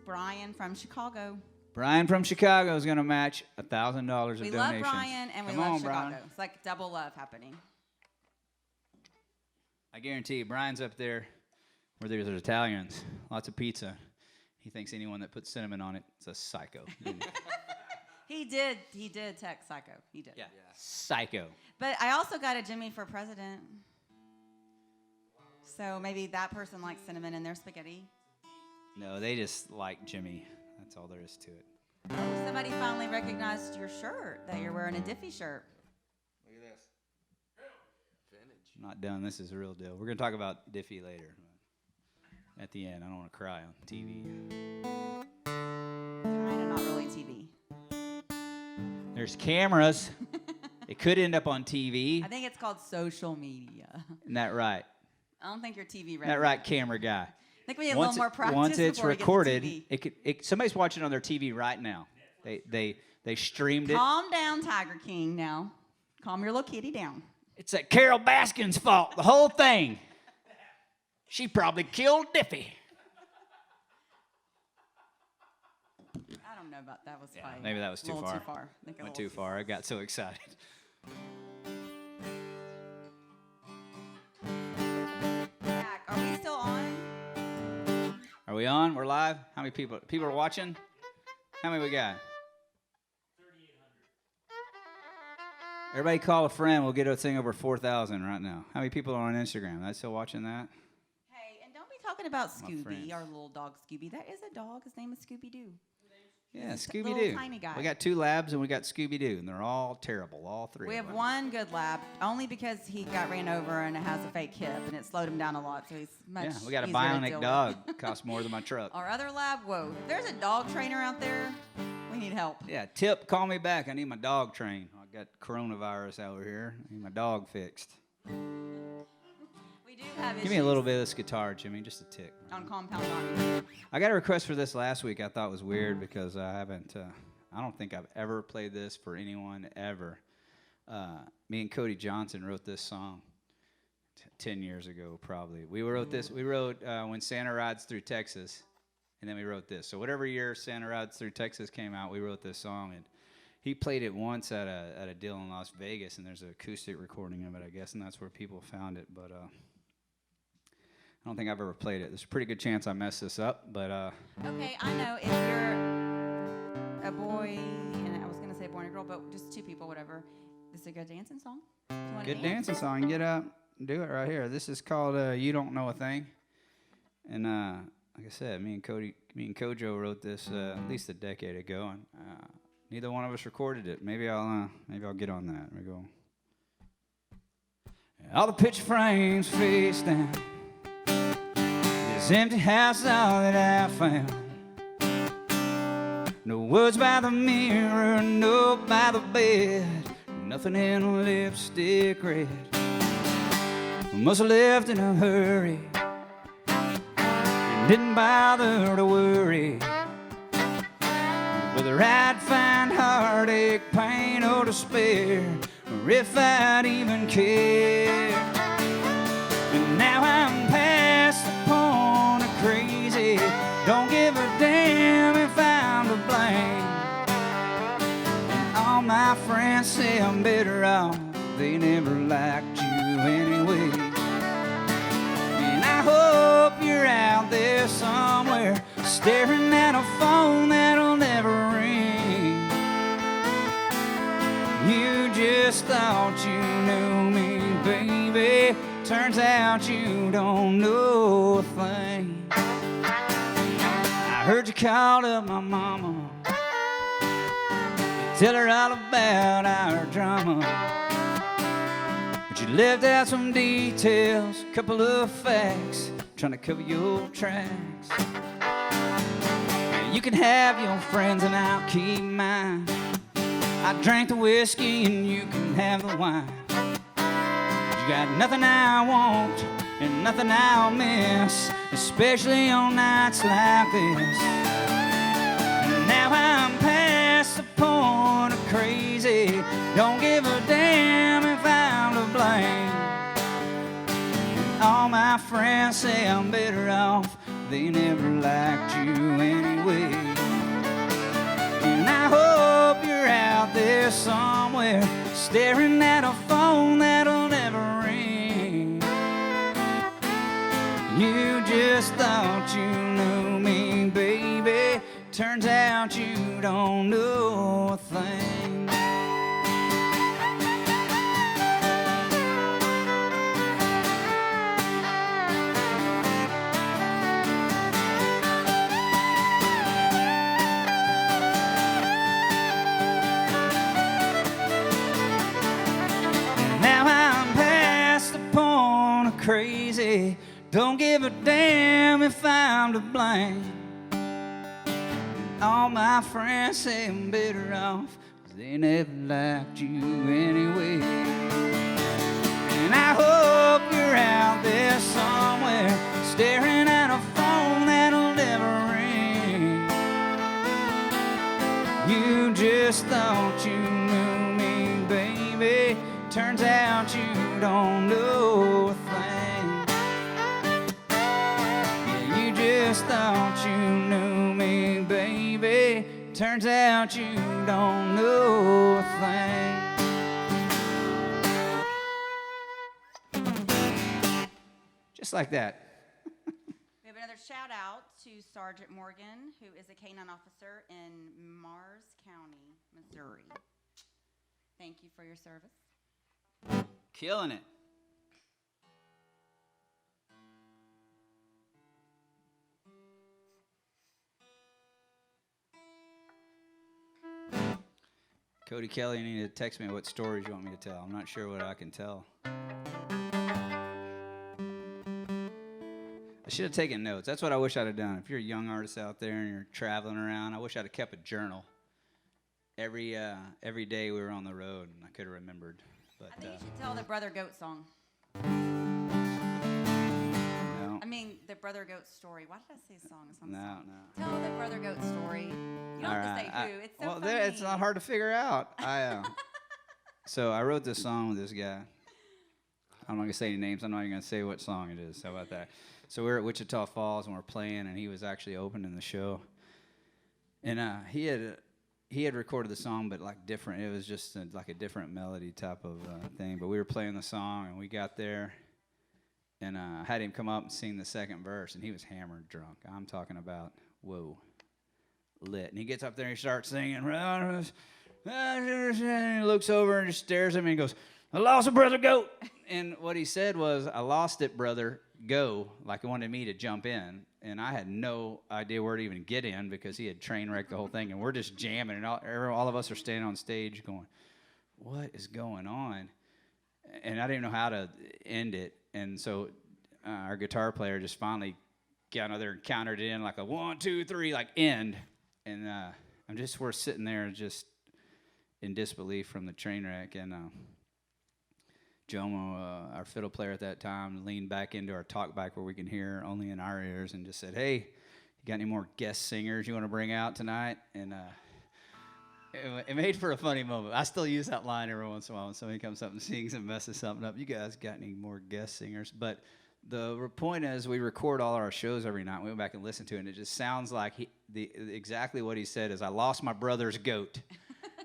Brian from Chicago. Brian from Chicago is going to match $1,000 of We donations. love Brian and we Come love on, Chicago. Brian. It's like double love happening. I guarantee you, Brian's up there where there's Italians, lots of pizza. He thinks anyone that puts cinnamon on it is a psycho. He did text psycho. He did. Yeah, psycho. But I also got a Jimmy for president. So maybe that person likes cinnamon in their spaghetti. No, they just like Jimmy. That's all there is to it. Oh, somebody finally recognized your shirt, that you're wearing a Diffie shirt. Look at this. Vintage. I'm not done. This is the real deal. We're going to talk about Diffie later. At the end, I don't want to cry on TV. Kind of not really TV. There's cameras. It could end up on TV. I think it's called social media. Isn't that right? I don't think you're TV ready. Isn't that right, camera guy? I think we need a little more practice Once it's before we get to recorded, TV. somebody's watching on their TV right now. They streamed it. Calm down, Tiger King, now. Calm your little kitty down. It's that Carol Baskin's fault, the whole thing. She probably killed Diffie. I don't know about that. Was probably Maybe that was too a little far. too far. I think a Went little too far. I got so excited. Back. Are we still on? Are we on? We're live? How many people? People are watching? How many we got? 3,800. Everybody call a friend. We'll get a thing over 4,000 right now. How many people are on Instagram? Are still watching that? Hey, and don't be talking about friends. Scooby, our little dog Scooby. That is a dog. His name is Scooby-Doo. Yeah, He's a Scooby little Doo. tiny guy. We got 2 labs and we got Scooby Doo, and they're all terrible, all 3. We of have them. one good lab, only because he got ran over and it has a fake hip, and it slowed him down a lot, so he's much Yeah, we got a easier to deal bionic with. dog. Costs more than my truck. Our other lab, whoa. If there's a dog trainer out there, we need help. Yeah, Tip, call me back. I need my dog trained. I got coronavirus over here. I need my dog fixed. We do have issues Give me a little bit of this guitar, Jimmy, just a tick. on Compound Army. I got a request for this last week. I thought was weird because I don't think I've ever played this for anyone ever. Me and Cody Johnson wrote this song 10 years ago, probably. We wrote When Santa Rides Through Texas, and then we wrote this. So whatever year Santa Rides Through Texas came out, we wrote this song, and he played it once at a deal in Las Vegas, and there's an acoustic recording of it, I guess, and that's where people found it. But I don't think I've ever played it. There's a pretty good chance I messed this up, but Okay, I know if you're a boy, and I was going to say boy and a girl, but just 2 people, whatever. This is a good dancing song. Do you wanna good dance? dancing song. Get up, do it right here. This is called "You Don't Know a Thing," and like I said, me and Kojo wrote this at least a decade ago, and neither one of us recorded it. Maybe I'll get on that. There we go. All the picture frames face down. This empty house is all that I found. No words by the mirror, no by the bed. Nothing in a lipstick red. Must have left in a hurry and didn't bother to worry whether I'd find heartache, pain, or despair, or if I'd even care. And now I'm past the point of crazy. Don't give a damn if I'm to blame. And all my friends say I'm better off. They never liked you anyway. And I hope you're out there somewhere staring at a phone that'll never ring. You just thought you knew me, baby. Turns out you don't know a thing. I heard you called up my mama, tell her all about our drama. But you left out some details, a couple of facts, trying to cover your tracks. You can have your friends and I'll keep mine. I drank the whiskey and you can have the wine. You got nothing I want and nothing I'll miss, especially on nights like this. And now I'm past the point of crazy. Don't give a damn if I'm to blame. And all my friends say I'm better off. They never liked you anyway. And I hope you're out there somewhere staring at a phone that'll never ring. You just thought you knew me, baby. Turns out you don't know a thing. Crazy, don't give a damn if I'm to blame. All my friends say I'm better off, 'cause they never liked you anyway. And I hope you're out there somewhere staring at a phone that'll never ring. You just thought you knew me, baby. Turns out you don't know a thing. Just thought you knew me, baby. Turns out you don't know a thing. Just like that. We have another shout out to Sergeant Morgan, who is a K-9 officer in Mars County, Missouri. Thank you for your service. Killing it. Cody Kelly, you need to text me what stories you want me to tell. I'm not sure what I can tell. I should have taken notes. That's what I wish I'd have done. If you're a young artist out there and you're traveling around, I wish I'd have kept a journal. Every day we were on the road, and I could have remembered. But, I think you should tell the Brother Goat song. no, I mean, the Brother Goat story. Why did I say song? It's on the no, song. no. Tell the Brother Goat story. You don't have to say who. It's so well, funny. it's not hard to figure out. So I wrote this song with this guy. I'm not gonna say any names. I'm not even gonna say what song it is. How about that? So we're at Wichita Falls and we're playing, and he was actually opening the show. And he had recorded the song, but like different. It was just like a different melody type of thing. But we were playing the song, and we got there, and I had him come up and sing the second verse, and he was hammered drunk. I'm talking about whoa, lit. And he gets up there and he starts singing. And he looks over and just stares at me and goes, "I lost a brother goat." And what he said was, "I lost it, brother. Go," like he wanted me to jump in, and I had no idea where to even get in because he had train wrecked the whole thing, and we're just jamming, and all of us are standing on stage going, "What is going on?" And I didn't know how to end it, and so our guitar player just finally got out there and countered it in like a 1, 2, 3, like end, and we're sitting there just in disbelief from the train wreck, and Jomo, our fiddle player at that time, leaned back into our talkback where we can hear only in our ears and just said, "Hey, you got any more guest singers you want to bring out tonight?" And it made for a funny moment. I still use that line every once in a while when somebody comes up and sings and messes something up. "You guys got any more guest singers?" But the point is, we record all our shows every night. We went back and listened to it, and it just sounds like exactly what he said is, "I lost my brother's goat."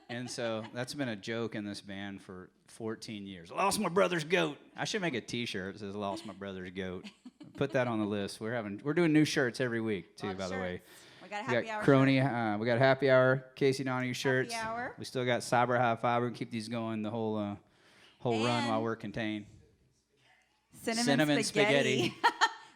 And so that's been a joke in this band for 14 years. "I lost my brother's goat." I should make a T-shirt that says "I lost my brother's goat." Put that on the list. We're doing new shirts every week too, by the way. We got a happy hour. Crony. We got happy hour. Casey Donahew shirts. Happy hour. We still got Cyber High Five. We can keep these going the whole run while we're contained. Cinnamon spaghetti.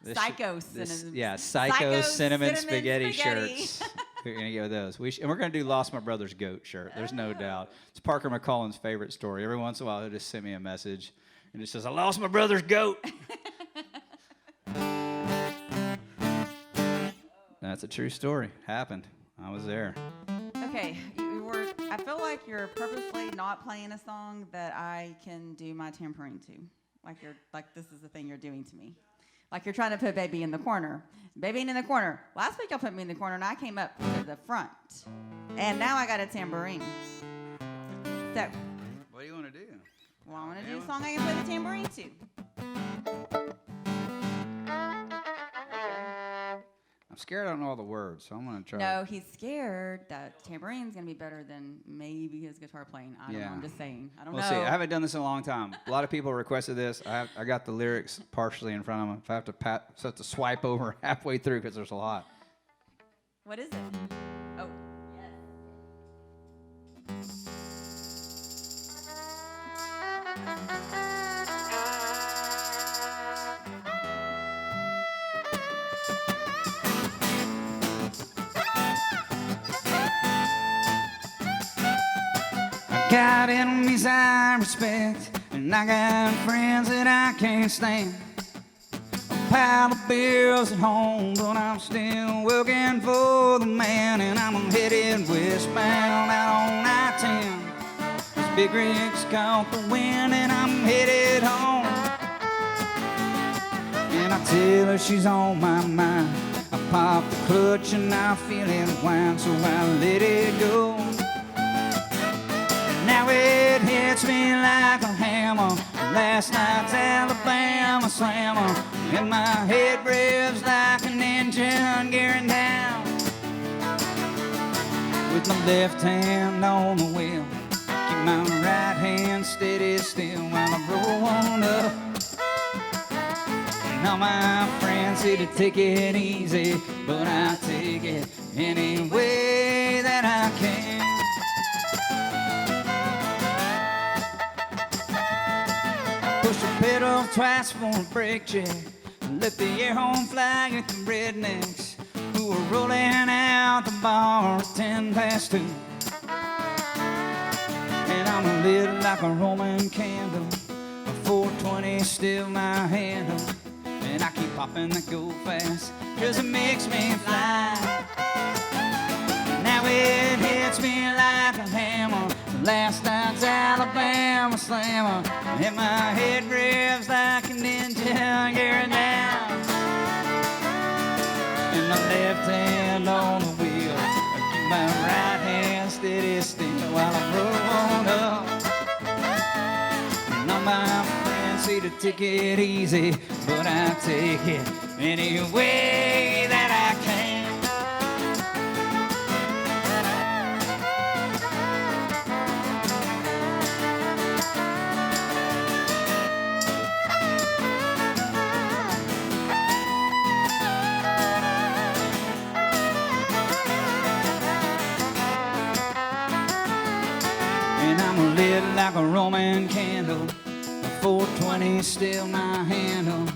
Psycho Psycho cinnamon spaghetti shirts. We're gonna get with those. And we're gonna do "Lost My Brother's Goat" shirt. There's no doubt. It's Parker McCullen's favorite story. Every once in a while, he'll just send me a message, and it says, "I lost my brother's goat." That's a true story. Happened. I was there. Okay, I feel like you're purposely not playing a song that I can do my tambourine to. Like this is the thing you're doing to me. Like you're trying to put baby in the corner. Baby ain't in the corner. Last week y'all put me in the corner and I came up to the front. And now I got a tambourine. So, What do you want to do? well, I want to do a song I can play the tambourine to. I'm scared I don't know all the words, so I'm going to try. No, he's scared that tambourine's going to be better than maybe his guitar playing. I don't know. I'm just saying. I don't know. We'll see. I haven't done this in a long time. A lot of people requested this. I got the lyrics partially in front of them. If I have to swipe over halfway through because there's a lot. What is it? Oh, yes. Got enemies I respect, and I got friends that I can't stand. A pile of bills at home, but I'm still working for the man, and I'm headed westbound out on I-10. This big rig's caught the wind, and I'm headed home. And I tell her she's on my mind. I pop the clutch and I feel it whine, so I let it go. Now it hits me like a hammer. Last night's Alabama slammer, and my head revs like an engine gearing down. With my left hand on the wheel, keep my right hand steady still while I roll on up. And all my friends say to take it easy, but I take it any way that I can. Push the pedal twice for a brake check. Let the air horn fly at the rednecks who are rolling out the bar at 2:10. I'm lit like a Roman candle, a 420 still my handle, and I keep popping that go fast, 'cause it makes me fly. Now it hits me like a hammer, last night's Alabama slammer, and my head revs like an engine gearing down, and my left hand on the wheel, I keep my right hand steady still while I roll on up. And all my friends say to take it easy, but I take it any way that I can. And I'm lit like a Roman candle, a 420 still my handle,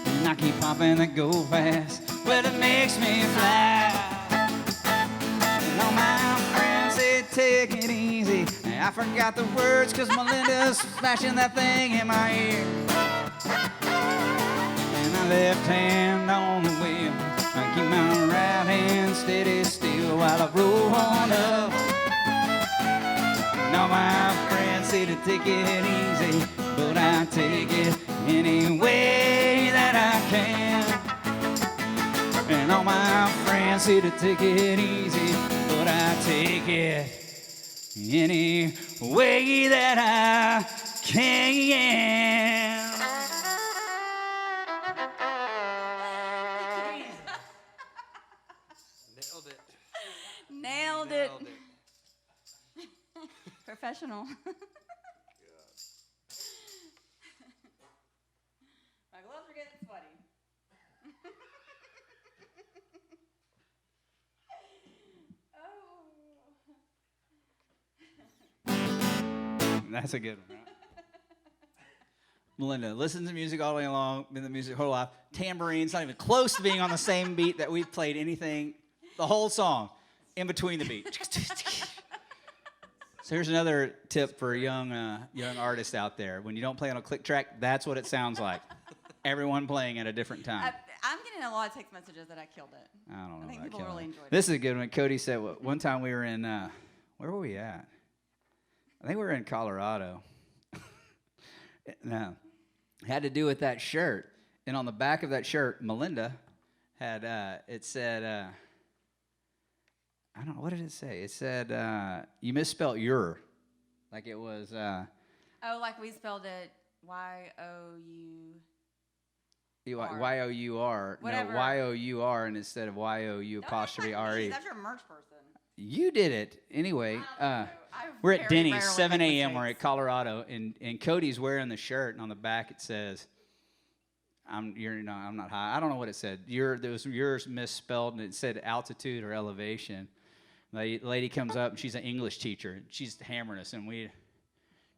and I keep popping that go fast, well it makes me fly. And all my friends say take it easy, and I forgot the words 'cause Melinda's flashing that thing in my ear. And my left hand on the wheel, I keep my right hand steady still while I roll on up. All my friends say to take it easy, but I take it any way that I can. And all my friends say to take it easy, but I take it any way that I can. Nailed it. Nailed it. Professional. My gloves are getting sweaty. That's a good one, right? Melinda listens to music all the way along, been in the music her whole life. Tambourine's not even close to being on the same beat that we've played anything, the whole song, in between the beat. So here's another tip for young artists out there. When you don't play on a click track, that's what it sounds like. Everyone playing at a different time. I'm getting a lot of text messages that I killed it. I don't know. I think about people killing really it. enjoyed it. This is a good one. Cody said one time we were in, where were we at? I think we were in Colorado. No, had to do with that shirt. And on the back of that shirt, Melinda had, it said, I don't know, what did it say? It said, you misspelled your. Like it was. Oh, like we spelled it Y-O-U. Y-O-U-R. Whatever. No, Y-O-U-R, and instead of Y-O-U apostrophe R-E. That's your merch person. You did it. Anyway, I we're at very Denny's, rarely 7 make a.m. We're mistakes. at Colorado, and Cody's wearing the shirt, and on the back it says, I'm not high. I don't know what it said. Yours misspelled, and it said altitude or elevation. The lady comes up, and she's an English teacher. She's hammering us, and we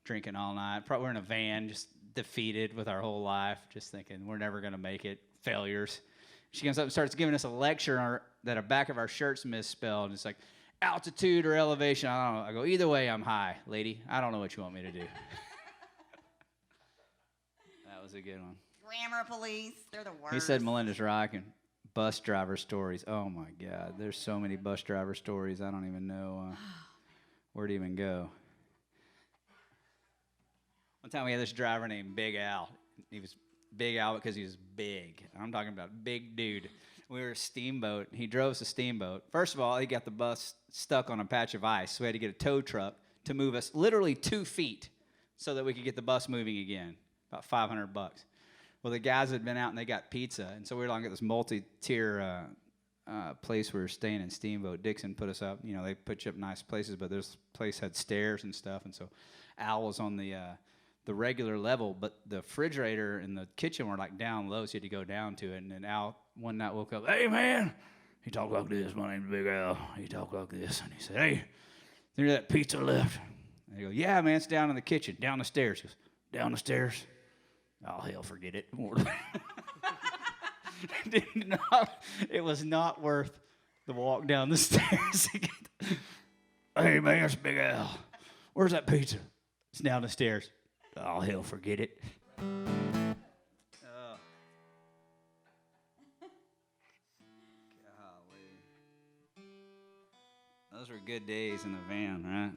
drinking all night. Probably we're in a van, just defeated with our whole life, just thinking we're never going to make it, failures. She comes up and starts giving us a lecture that the back of our shirt's misspelled. It's like altitude or elevation. I don't know. I go, either way, I'm high, lady. I don't know what you want me to do. That was a good one. Grammar police. They're the worst. He said Melinda's rocking. Bus driver stories. Oh, my God. There's so many bus driver stories. I don't even know where to even go. One time we had this driver named Big Al. He was Big Al because he was big. I'm talking about big dude. We were a steamboat. He drove us a steamboat. First of all, he got the bus stuck on a patch of ice, so we had to get a tow truck to move us literally 2 feet so that we could get the bus moving again. About $500. Well, the guys had been out and they got pizza, and so we were like at this multi-tier place we were staying in Steamboat. Dixon put us up. You know, they put you up nice places, but this place had stairs and stuff, and so Al was on the regular level, but the refrigerator and the kitchen were like down low, so you had to go down to it. And then Al one night woke up, hey, man. He talked like this. My name's Big Al. He talked like this. And he said, hey, there's that pizza left. And I go, yeah, man, it's down in the kitchen, down the stairs. He goes, down the stairs? Oh, hell, forget it. It was not worth the walk down the stairs. Hey, man, it's Big Al. Where's that pizza? It's down the stairs. Oh, hell, forget it. Those were good days in the van, right?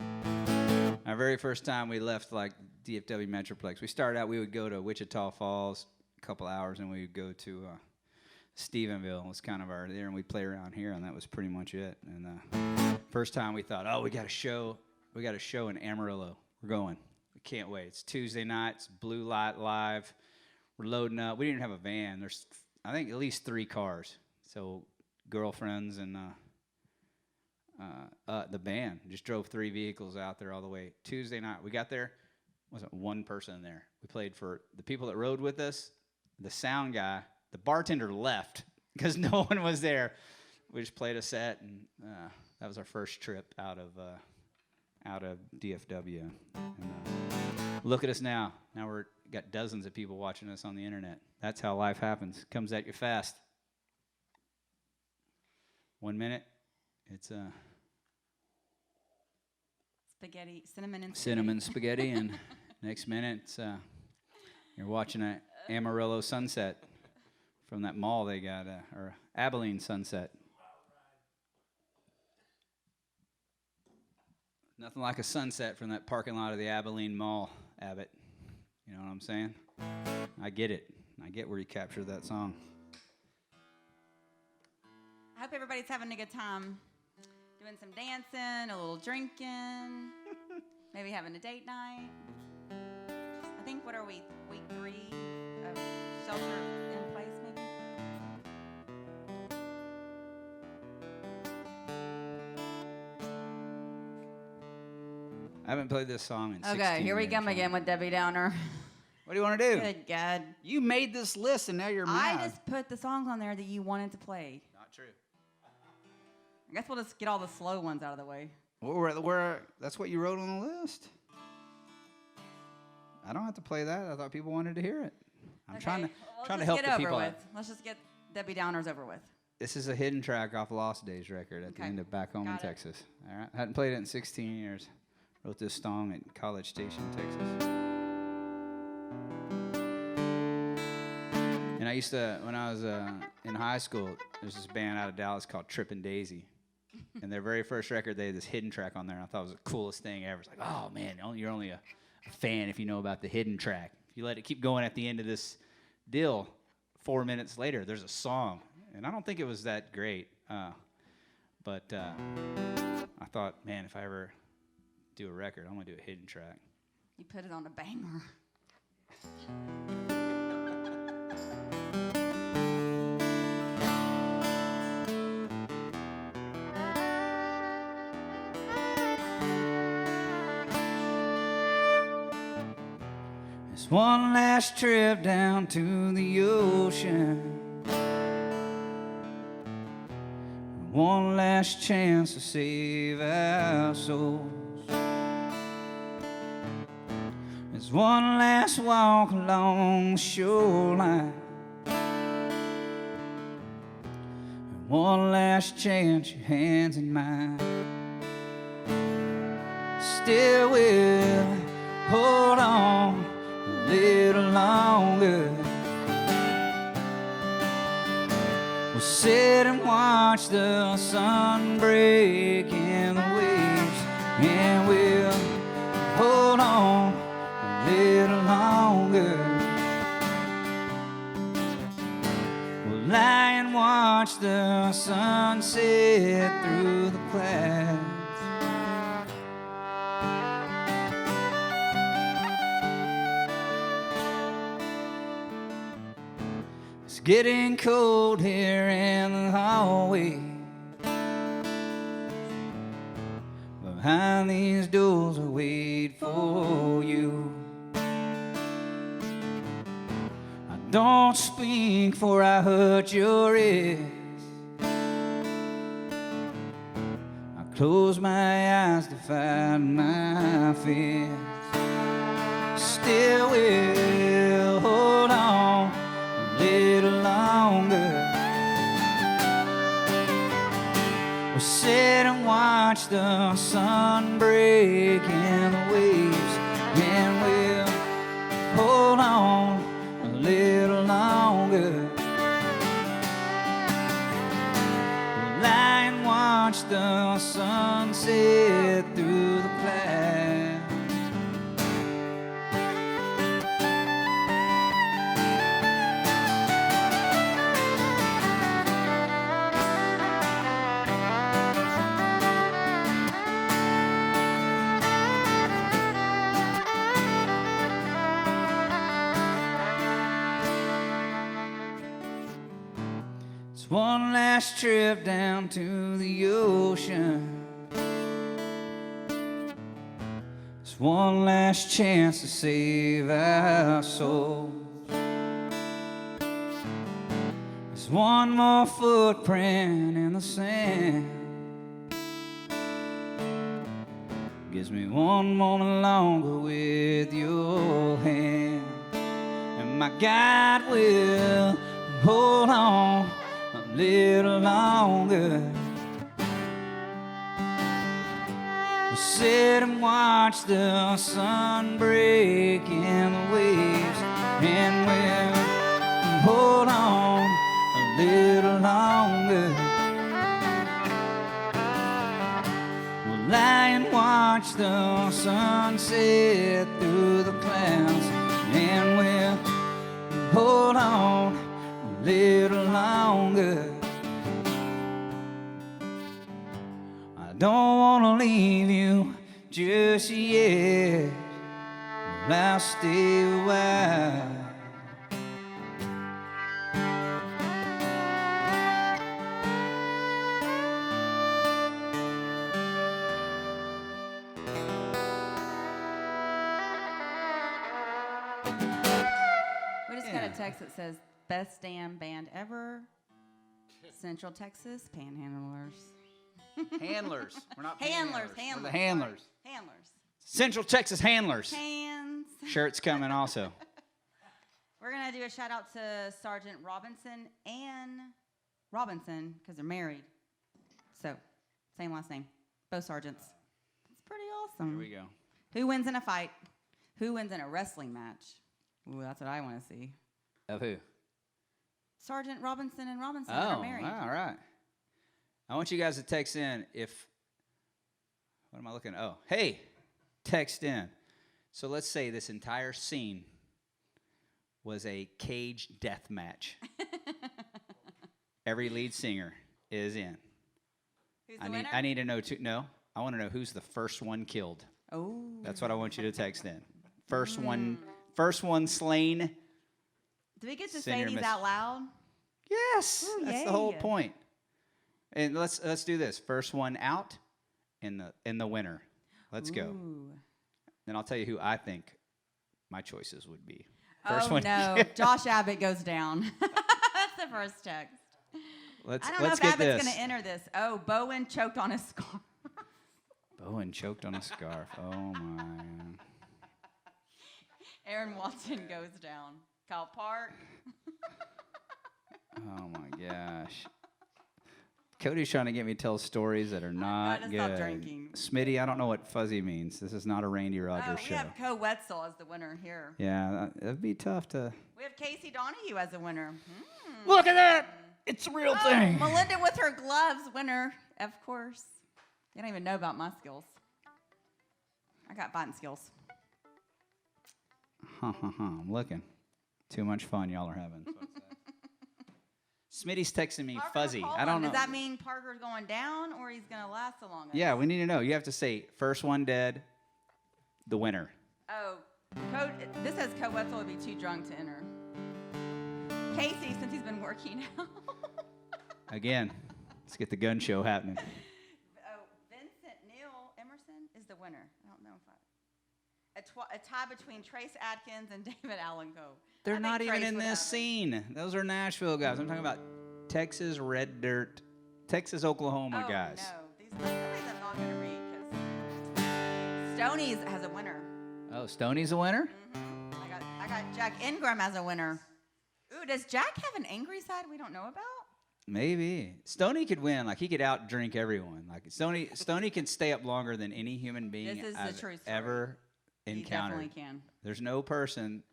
Our very first time we left, like, DFW Metroplex, we started out, we would go to Wichita Falls a couple hours, and we would go to Stephenville. Was kind of our there, and we'd play around here, and that was pretty much it. And first time we thought, oh, we got a show in Amarillo. We're going. We can't wait. It's Tuesday night. It's Blue Light Live. We're loading up. We didn't have a van. There's, I think, at least 3 cars. So girlfriends and the band just drove 3 vehicles out there all the way. Tuesday night, we got there. Wasn't one person there. We played for the people that rode with us, the sound guy. The bartender left because no one was there. We just played a set, and that was our first trip out of DFW. And, look at us now. Now we're got dozens of people watching us on the internet. That's how life happens. Comes at you fast. 1 minute, it's Spaghetti, cinnamon and cinnamon spaghetti, and next minute it's, you're watching an Amarillo sunset from that mall they got, or Abilene sunset. Nothing like a sunset from that parking lot of the Abilene Mall, Abbott. You know what I'm saying? I get it. I get where you captured that song. I hope everybody's having a good time. Doing some dancing, a little drinking, maybe having a date night. I think, what are we, week 3 of shelter in place, maybe? I haven't played this song in 16 Okay, here we years, come huh? again with Debbie Downer. What do you want to do? Good God. You made this list, and now you're mad. I just put the songs on there that you wanted to play. Not true. I guess we'll just get all the slow ones out of the way. That's what you wrote on the list. I don't have to play that. I thought people wanted to hear it. I'm Okay, trying to well, trying to let's help get the over people with. out. Let's just get Debbie Downer's over with. This is a hidden track off Lost Days record at the Okay. end of Back Home in Got it. Texas. All right, hadn't played it in 16 years. Wrote this song at College Station, Texas. And I used to, when I was in high school, there's this band out of Dallas called Trippin' Daisy. And their very first record, they had this hidden track on there, and I thought it was the coolest thing ever. It's like, oh, man, you're only a fan if you know about the hidden track. If you let it keep going at the end of this deal, 4 minutes later, there's a song. And I don't think it was that great. But I thought, man, if I ever do a record, I'm going to do a hidden track. You put it on a banger. It's one last trip down to the ocean. One last chance to save our souls. It's one last walk along the shoreline. And one last chance, your hands in mine. Still will hold on a little longer. We'll sit and watch the sun break in the waves, and we'll hold on a little longer. We'll lie and watch the sun set through the clouds. It's getting cold here in the hallway. Behind these doors I wait for you. I don't speak for I hurt your ears. I close my eyes to find my fears. Still will hold on a little longer. We'll sit and watch the sun break in the waves. Yeah. watch the sunset through the clouds. It's one last trip down to the ocean. It's one last chance to save our souls. It's one more footprint in the sand. Gives me one moment longer with your hand. And my God will hold on a little longer. We'll sit and watch the sun break in the waves, and we'll hold on a little longer. We'll lie and watch the sunset through the clouds, and we'll hold on a little longer. I don't want to leave you just yet. Well, I'll stay a while. We just got a text that says, best damn band ever, Central Texas Panhandlers. Handlers. We're not Handlers, panhandlers. We're the handlers. handlers. Handlers. Central Texas Handlers. Hands. Shirt's coming also. We're going to do a shout out to Sergeant Robinson and Robinson because they're married. So, same last name. Both sergeants. It's pretty awesome. Here we go. Who wins in a fight? Who wins in a wrestling match? Ooh, that's what I want to see. Of who? Sergeant Robinson and Robinson that are married. All right. I want you guys to text in if, what am I looking at? Oh, hey, text in. So let's say this entire scene was a cage death match. Every lead singer is in. Who's the winner? I need to know, no, I want to know who's the first one killed. Oh. That's what I want you to text in. First one slain. Do we get to Send say your these mess- out loud? Yes, Ooh, that's the whole yay. point. And let's do this. First one out in the winner. Let's go. Ooh. Then I'll tell you who I think my choices would be. No, Josh Abbott goes down. That's the first text. Let's I don't know if get Abbott's this. going to enter this. Oh, Bowen choked on his scarf. Bowen choked on a scarf. Oh my. Aaron Watson goes down. Kyle Park. Oh my gosh. Cody's trying to get me to tell stories that are not gotta good. stop drinking. Smitty, I don't know what fuzzy means. This is not a Randy Rogers We show. have Co Wetzel as the winner here. Yeah, that'd be tough to. We have Casey Donahew as a winner. Look at that! It's a real thing. Melinda with her gloves, winner, of course. You don't even know about my skills. I got fighting skills. I'm looking. Too much fun y'all are having. Smitty's texting me Parker fuzzy. Coleman, I don't know. Does that mean Parker's going down or he's going to last the longest? Yeah, we need to know. You have to say first one dead, the winner. Oh, this says Co Wetzel would be too drunk to enter. Casey, since he's been working out. Again, let's get the gun show happening. Oh, Vincent Neil Emerson is the winner. I don't know if a tie between Trace Adkins and David Allenco. They're I think not even Trace in would this have it. scene. Those are Nashville guys. I'm talking about Texas red dirt, Texas, Oklahoma guys. No, these I'm not going to read because Stoney's has a winner. Oh, Stoney's a winner? I got Jack Ingram as a winner. Ooh, does Jack have an angry side we don't know about? Maybe. Stoney could win. Like, he could outdrink everyone. Like, Stoney can stay up longer than any human being This is the I've true story. ever He encountered. definitely can. There's no person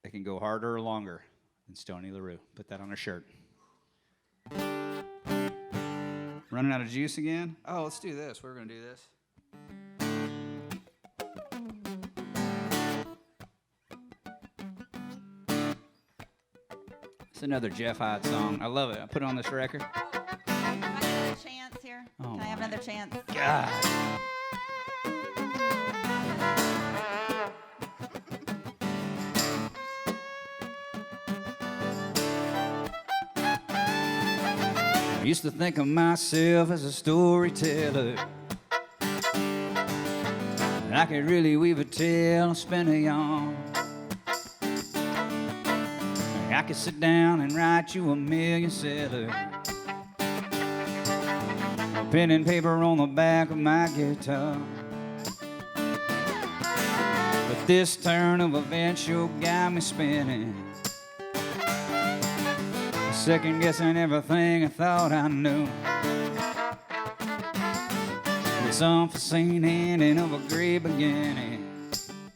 that can go harder or longer than Stoney LaRue. Put that on a shirt. Running out of juice again? Oh, let's do this. We're going to do this. It's another Jeff Hyde song. I love it. I put it on this record. Can I have another chance here? Oh, Can I have another chance? God. I used to think of myself as a storyteller. I could really weave a tale and spin a yarn. I could sit down and write you a million seller. A pen and paper on the back of my guitar. But this turn of events sure got me spinning, second guessing everything I thought I knew. This unforeseen ending of a great beginning.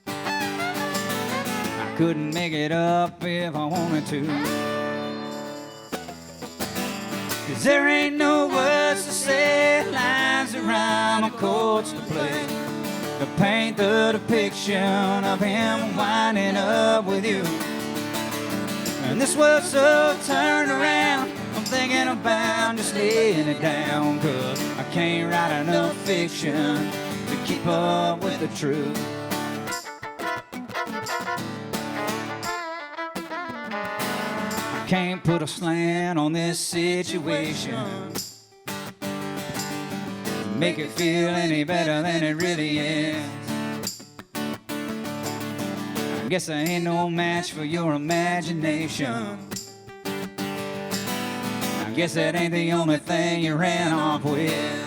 I couldn't make it up if I wanted to. 'Cause there ain't no words to say, lines to rhyme or chords to play, to paint the depiction of him winding up with you. And this world's so turned around, I'm thinking about just laying it down, 'cause I can't write enough fiction to keep up with the truth. I can't put a slant on this situation to make it feel any better than it really is. I guess I ain't no match for your imagination. I guess that ain't the only thing you ran off with.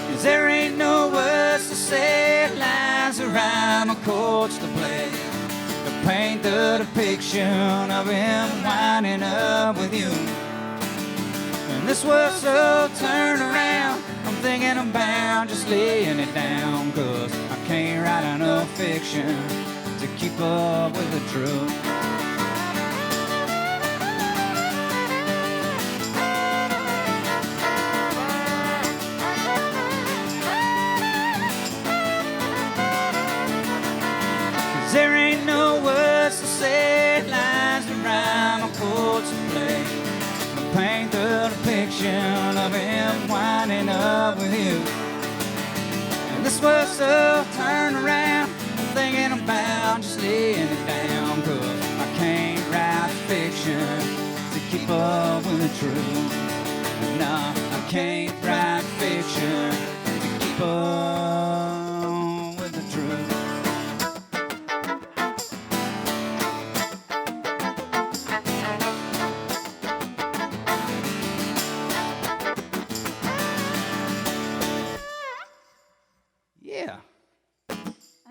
'Cause there ain't no words to say, lines to rhyme or chords to play, to paint the depiction of him winding up with you. And this world's so turned around, I'm thinking about just laying it down, 'cause I can't write enough fiction to keep up with the truth. There ain't no words to say, lines to rhyme or chords to play, to paint the depiction of him winding up with you. And this world's so turned around, I'm thinking about just laying it down, 'cause I can't write fiction to keep up with the truth. No, I can't write fiction to keep up with the truth. Yeah. I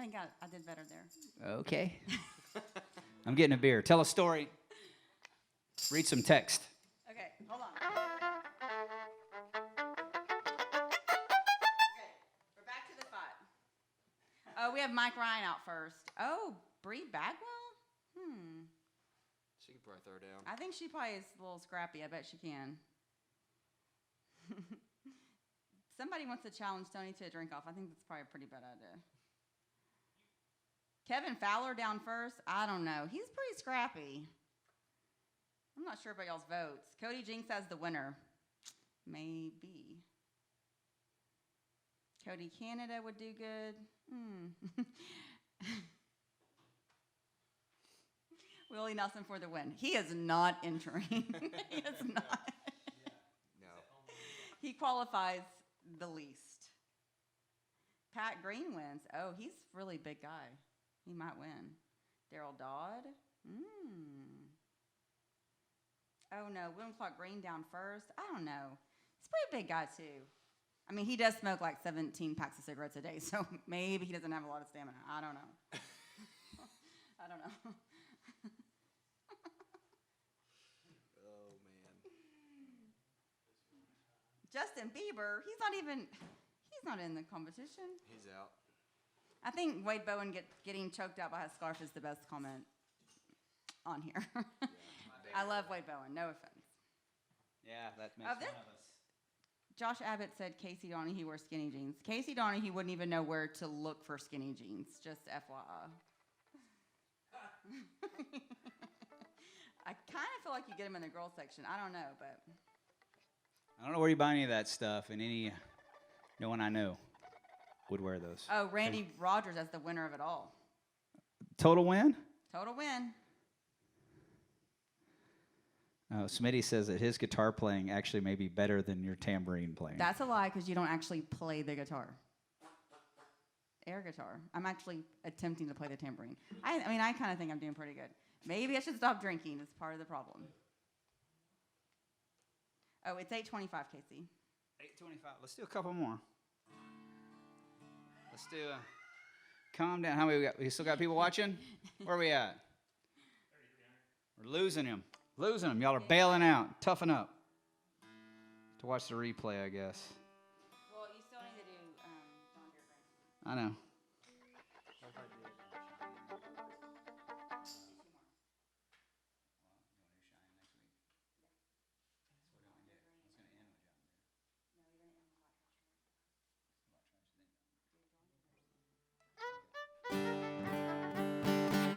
think I did better there. Okay. I'm getting a beer. Tell a story. Read some text. Okay, hold on. Okay, we're back to the spot. Oh, we have Mike Ryan out first. Oh, Bree Bagwell? She could probably throw down. I think she probably is a little scrappy. I bet she can. Somebody wants to challenge Tony to a drink off. I think that's probably a pretty bad idea. Kevin Fowler down first. I don't know. He's pretty scrappy. I'm not sure about y'all's votes. Cody Jinks as the winner. Maybe. Cody Canada would do good. Willie Nelson for the win. He is not entering. He is not. No. He qualifies the least. Pat Green wins. Oh, he's a really big guy. He might win. Daryl Dodd. Oh, no. William Clark Green down first. I don't know. He's a pretty big guy, too. I mean, he does smoke like 17 packs of cigarettes a day, so maybe he doesn't have a lot of stamina. I don't know. I don't know. Oh, man. Justin Bieber, he's not in the competition. He's out. I think Wade Bowen getting choked out by his scarf is the best comment on here. I love Wade Bowen, no offense. Yeah, that makes Of fun this- of us. Josh Abbott said Casey Donahew wears skinny jeans. Casey Donahew wouldn't even know where to look for skinny jeans, just FYI. I kind of feel like you get them in the girls section. I don't know, but I don't know where you buy any of that stuff, and no one I know would wear those. oh, Randy Rogers as the winner of it all. Total win? Total win. Oh, Smitty says that his guitar playing actually may be better than your tambourine playing. That's a lie because you don't actually play the guitar. Air guitar. I'm actually attempting to play the tambourine. I mean, I kind of think I'm doing pretty good. Maybe I should stop drinking. It's part of the problem. Oh, it's 8:25, Casey. 8:25. Let's do a couple more. Let's do a... Calm down. How many we got? We still got people watching? Where are we at? We're losing him. Losing him. Y'all are bailing out. Toughen up. To watch the replay, I guess. Well, you still need to do John Deere Grant. I know.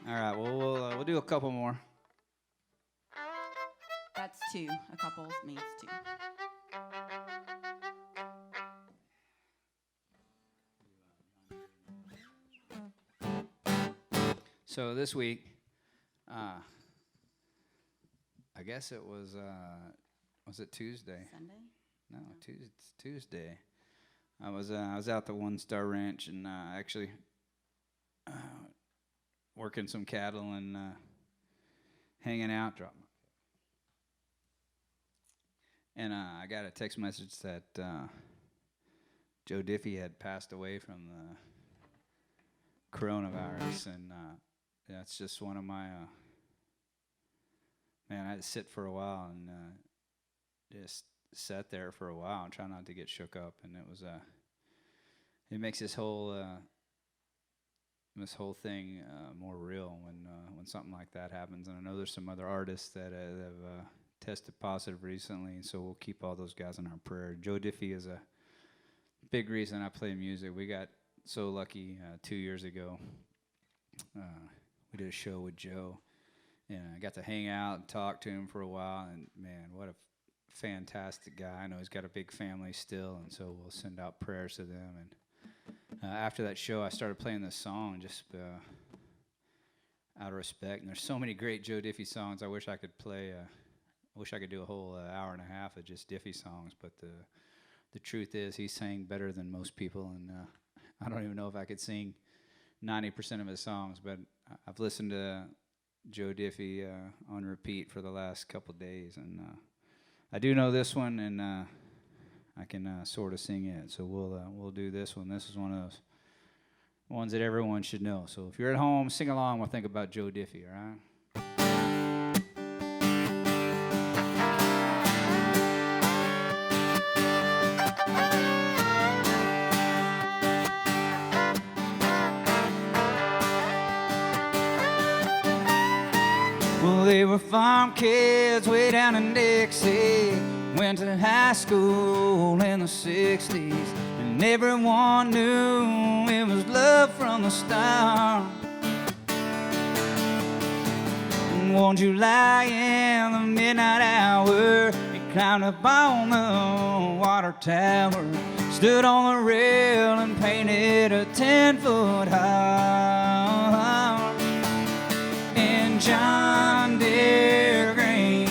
All right. Well, we'll do a couple more. That's two. A couple means two. So this week, I guess it was it Tuesday? Sunday? No, Tuesday. I was out the One Star Ranch and actually working some cattle and hanging out. And I got a text message that Joe Diffie had passed away from the coronavirus, and that's just one of my man. I had to sit for a while and just sat there for a while and try not to get shook up, and it was it makes this whole thing more real when something like that happens. And I know there's some other artists that have tested positive recently, so we'll keep all those guys in our prayer. Joe Diffie is a big reason I play music. We got so lucky 2 years ago. We did a show with Joe, and I got to hang out and talk to him for a while, and man, what a fantastic guy. I know he's got a big family still, and so we'll send out prayers to them. And after that show, I started playing this song just out of respect. And there's so many great Joe Diffie songs. I wish I could play. I wish I could do a whole hour and a half of just Diffie songs. But the truth is, he sang better than most people, and I don't even know if I could sing 90% of his songs. But I've listened to Joe Diffie on repeat for the last couple days, and I do know this one, and I can sort of sing it. So we'll do this one. This is one of those ones that everyone should know. So if you're at home, sing along. We'll think about Joe Diffie, all right? Well, they were farm kids way down in Dixie. Went to high school in the 60s, and everyone knew it was love from the start. And one July in the midnight hour, he climbed up on the water tower, stood on the rail and painted a 10-foot heart. And John Deere green,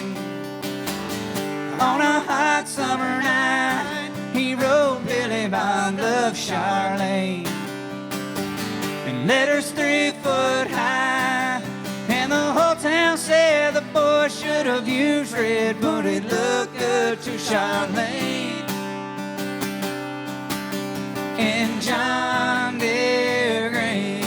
on a hot summer night, he wrote Billy Bob Love Charlene, and letters 3 foot high. And the whole town said the boy should have used red, but it looked good to Charlene. And John Deere green.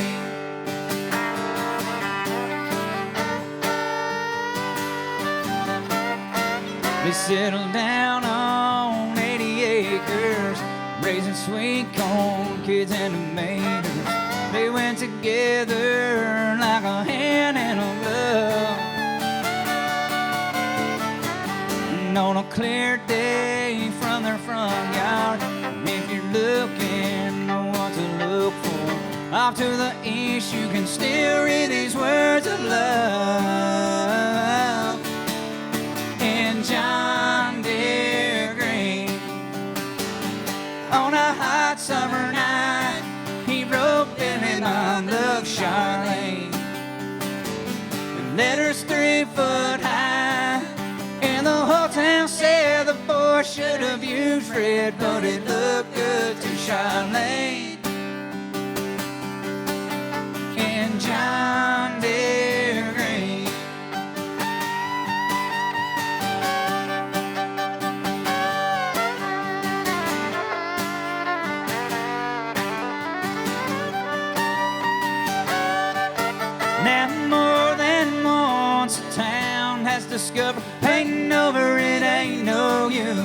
They settled down on 80 acres, raising sweet corn, kids and tomatoes. They went together like a hand and a glove. And on a clear day from their front yard, if you're looking for what to look for, off to the east you can still read these words of love. In John Deere Green, on a hot summer night, he wrote Billy my love Charlene. And letters 3 foot high, and the whole town said the boy should have used red, but it looked good to Charlene. In John Deere Green. Now more than once a town has discovered painting over it ain't no use.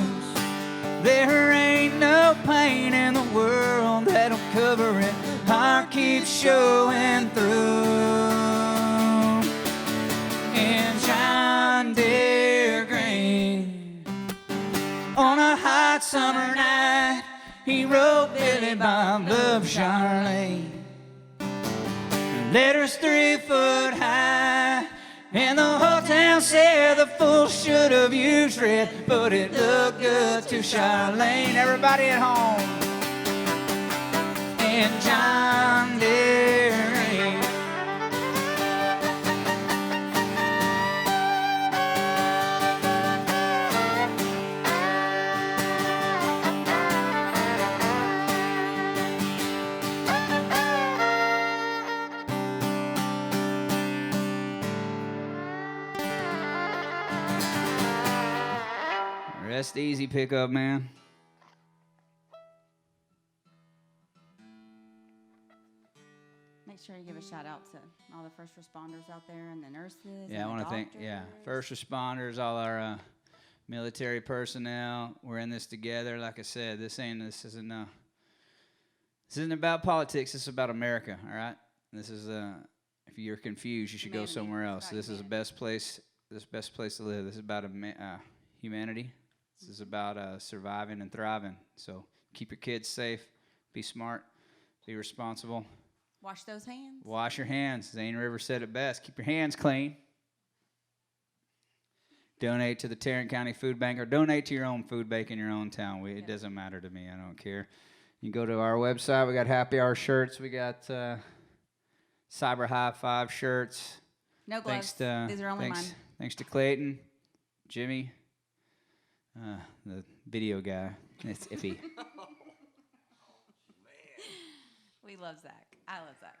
There ain't no paint in the world that'll cover it. Heart keeps showing through. In John Deere Green, on a hot summer night, he wrote Billy Bob love Charlene. Letters 3 foot high, and the whole town said the fool should have used red, but it looked good to Charlene. Everybody at home. In John Deere Green. Rest easy pickup, man. Make sure you give a shout out to all the first responders out there and the nurses. Yeah, I want to thank, first responders, all our military personnel. We're in this together. Like I said, this isn't about politics. This is about America, all right? This is, if you're confused, you should go somewhere else. This is the best place, best place to live. This is about humanity. This is about surviving and thriving. So keep your kids safe. Be smart. Be responsible. Wash those hands. Wash your hands. Zane River said it best. Keep your hands clean. Donate to the Tarrant County Food Bank, or donate to your own food bank in your own town. It doesn't matter to me. I don't care. You can go to our website. We got happy hour shirts. We got Cyber High Five shirts. No gloves. These are only mine. Thanks to Clayton, Jimmy, the video guy. It's iffy. We love Zach. I love Zach.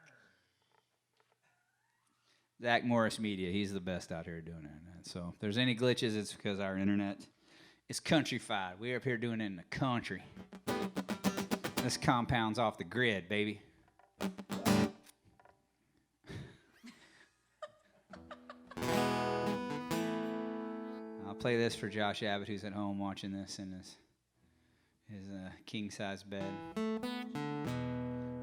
Zach Morris Media. He's the best out here doing it. So if there's any glitches, it's because our internet is countryfied. We're up here doing it in the country. This compound's off the grid, baby. I'll play this for Josh Abbott, who's at home watching this in his king-size bed.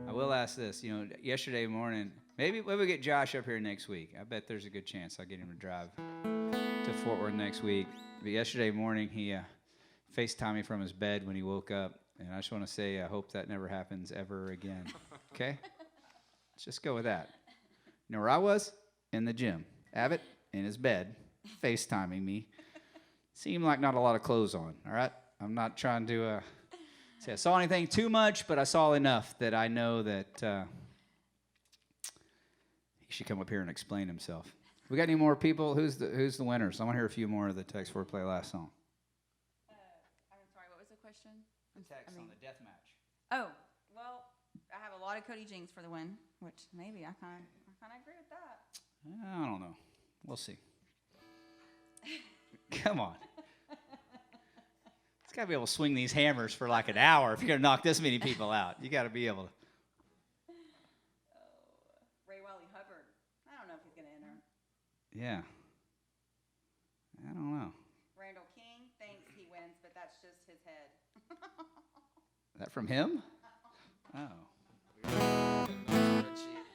I will ask this. You know, yesterday morning, maybe we'll get Josh up here next week. I bet there's a good chance I'll get him to drive to Fort Worth next week. But yesterday morning, he FaceTimed me from his bed when he woke up. And I just want to say I hope that never happens ever again. Okay? Let's just go with that. You know where I was? In the gym. Abbott in his bed, FaceTiming me. Seemed like not a lot of clothes on, all right? I'm not trying to say I saw anything too much, but I saw enough that I know that he should come up here and explain himself. We got any more people? Who's the winners? I want to hear a few more of the text before we play last song. I'm sorry, what was the question? The text on the death match. Oh, well, I have a lot of Cody Jinks for the win, which maybe I kind of agree with that. I don't know. We'll see. Come on. It's got to be able to swing these hammers for like an hour if you're going to knock this many people out. You got to be able to. Ray Wiley Hubbard. I don't know if he's going to enter. Yeah. I don't know. Randall King thinks he wins, but that's just his head. Is that from him? Oh.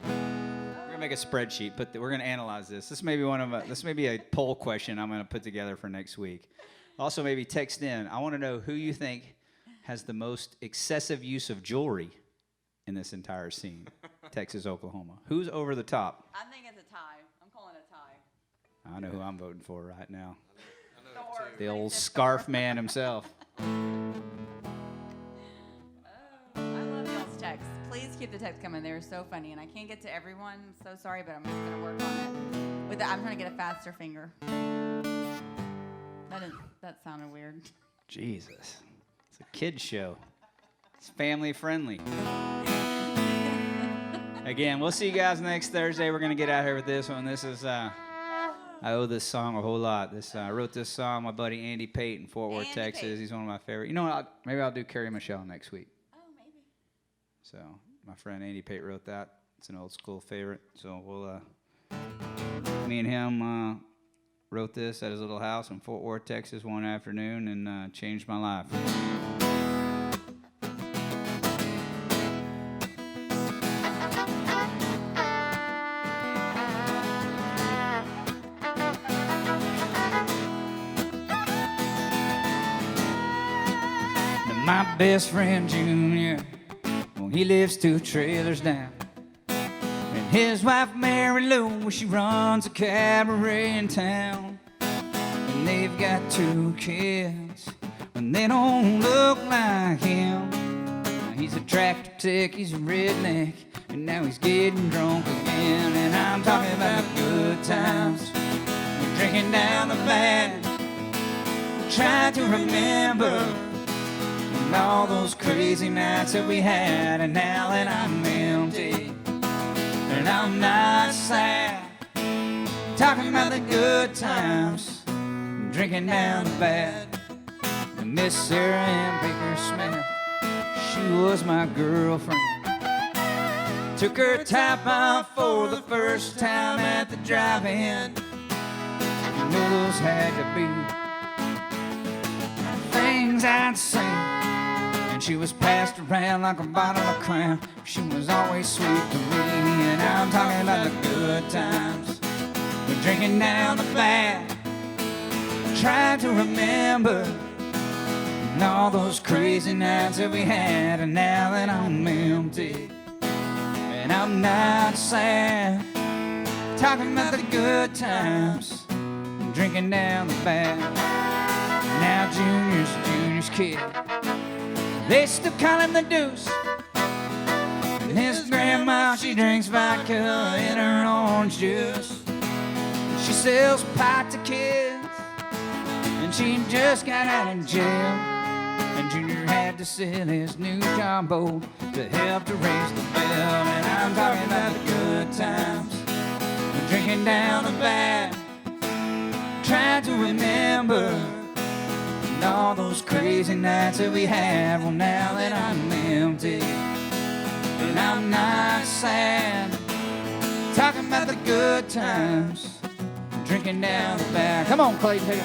We're gonna make a spreadsheet. We're gonna analyze this. This may be a poll question I'm gonna put together for next week. Also, maybe text in. I want to know who you think has the most excessive use of jewelry in this entire scene. Texas, Oklahoma. Who's over the top? I think it's a tie. I'm calling it a tie. I know who I'm voting for right now. I know that too. The old scarf man himself. I love y'all's texts. Please keep the texts coming. They're so funny, and I can't get to everyone. I'm so sorry, but I'm just gonna work on it. With that, I'm trying to get a faster finger. That sounded weird. Jesus. It's a kid's show. It's family friendly. Again, we'll see you guys next Thursday. We're going to get out here with this one. This is, I owe this song a whole lot. I wrote this song, my buddy Andy Pate in Fort Worth, Texas. Pate. He's one of my favorite. You know what? Maybe I'll do Carrie Michelle next week. Oh, maybe. So my friend Andy Pate wrote that. It's an old school favorite. So we'll, me and him wrote this at his little house in Fort Worth, Texas one afternoon and changed my life. My best friend Junior, well, he lives 2 trailers down. And his wife Mary Lou, well, she runs a cabaret in town. And they've got 2 kids, and they don't look like him. He's a tractor tech, he's a redneck, and now he's getting drunk again. And I'm talking about the good times, we're drinking down the bad, trying to remember all those crazy nights that we had. And now that I'm empty and I'm not sad, talking about the good times, drinking down the bad. And Miss Sarah Ann Baker Smith, she was my girlfriend. Took her top off for the first time at the drive-in. You know those had to be things I'd say. She was passed around like a bottle of Crown. She was always sweet to me. And I'm talking about the good times, we're drinking down the bad, trying to remember all those crazy nights that we had. And now that I'm empty and I'm not sad, talking about the good times, drinking down the bad. Now Junior's kid, they still call him the Deuce. And his grandma, she drinks vodka in her orange juice. She sells pot to kids, and she just got out of jail. And Junior had to sell his new John boat to help to raise the bill. And I'm talking about the good times, we're drinking down the bad, trying to remember all those crazy nights that we had. Well, now that I'm empty and I'm not sad, talking about the good times, drinking down the bad. Come on, Clayton, take it.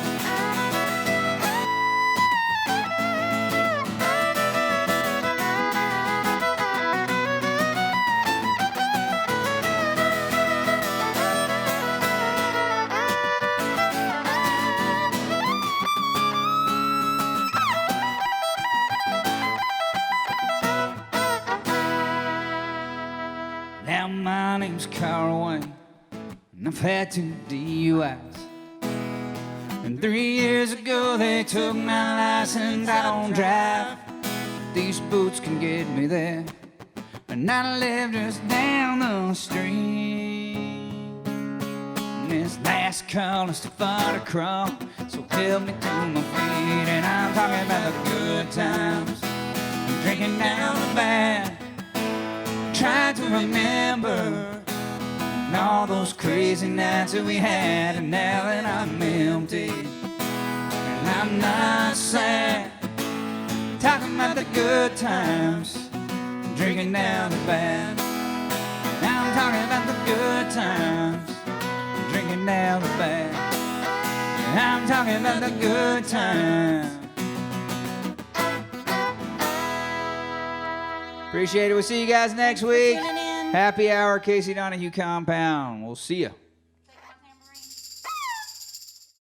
My name's Carl Wayne, and I've had 2 DUIs. And 3 years ago they took my license. I don't drive, these boots can get me there. And I live just down the street. And this last call is to far to crawl, so help me to my feet. And I'm talking about the good times, I'm drinking down the bad, trying to remember all those crazy nights that we had. And now that I'm empty and I'm not sad, talking about the good times, drinking down the bad. Now I'm talking about the good times, drinking down the bad. I'm talking about the good times. Appreciate it. We'll see you guys next week. Happy hour, Casey Donahew Compound. We'll see you.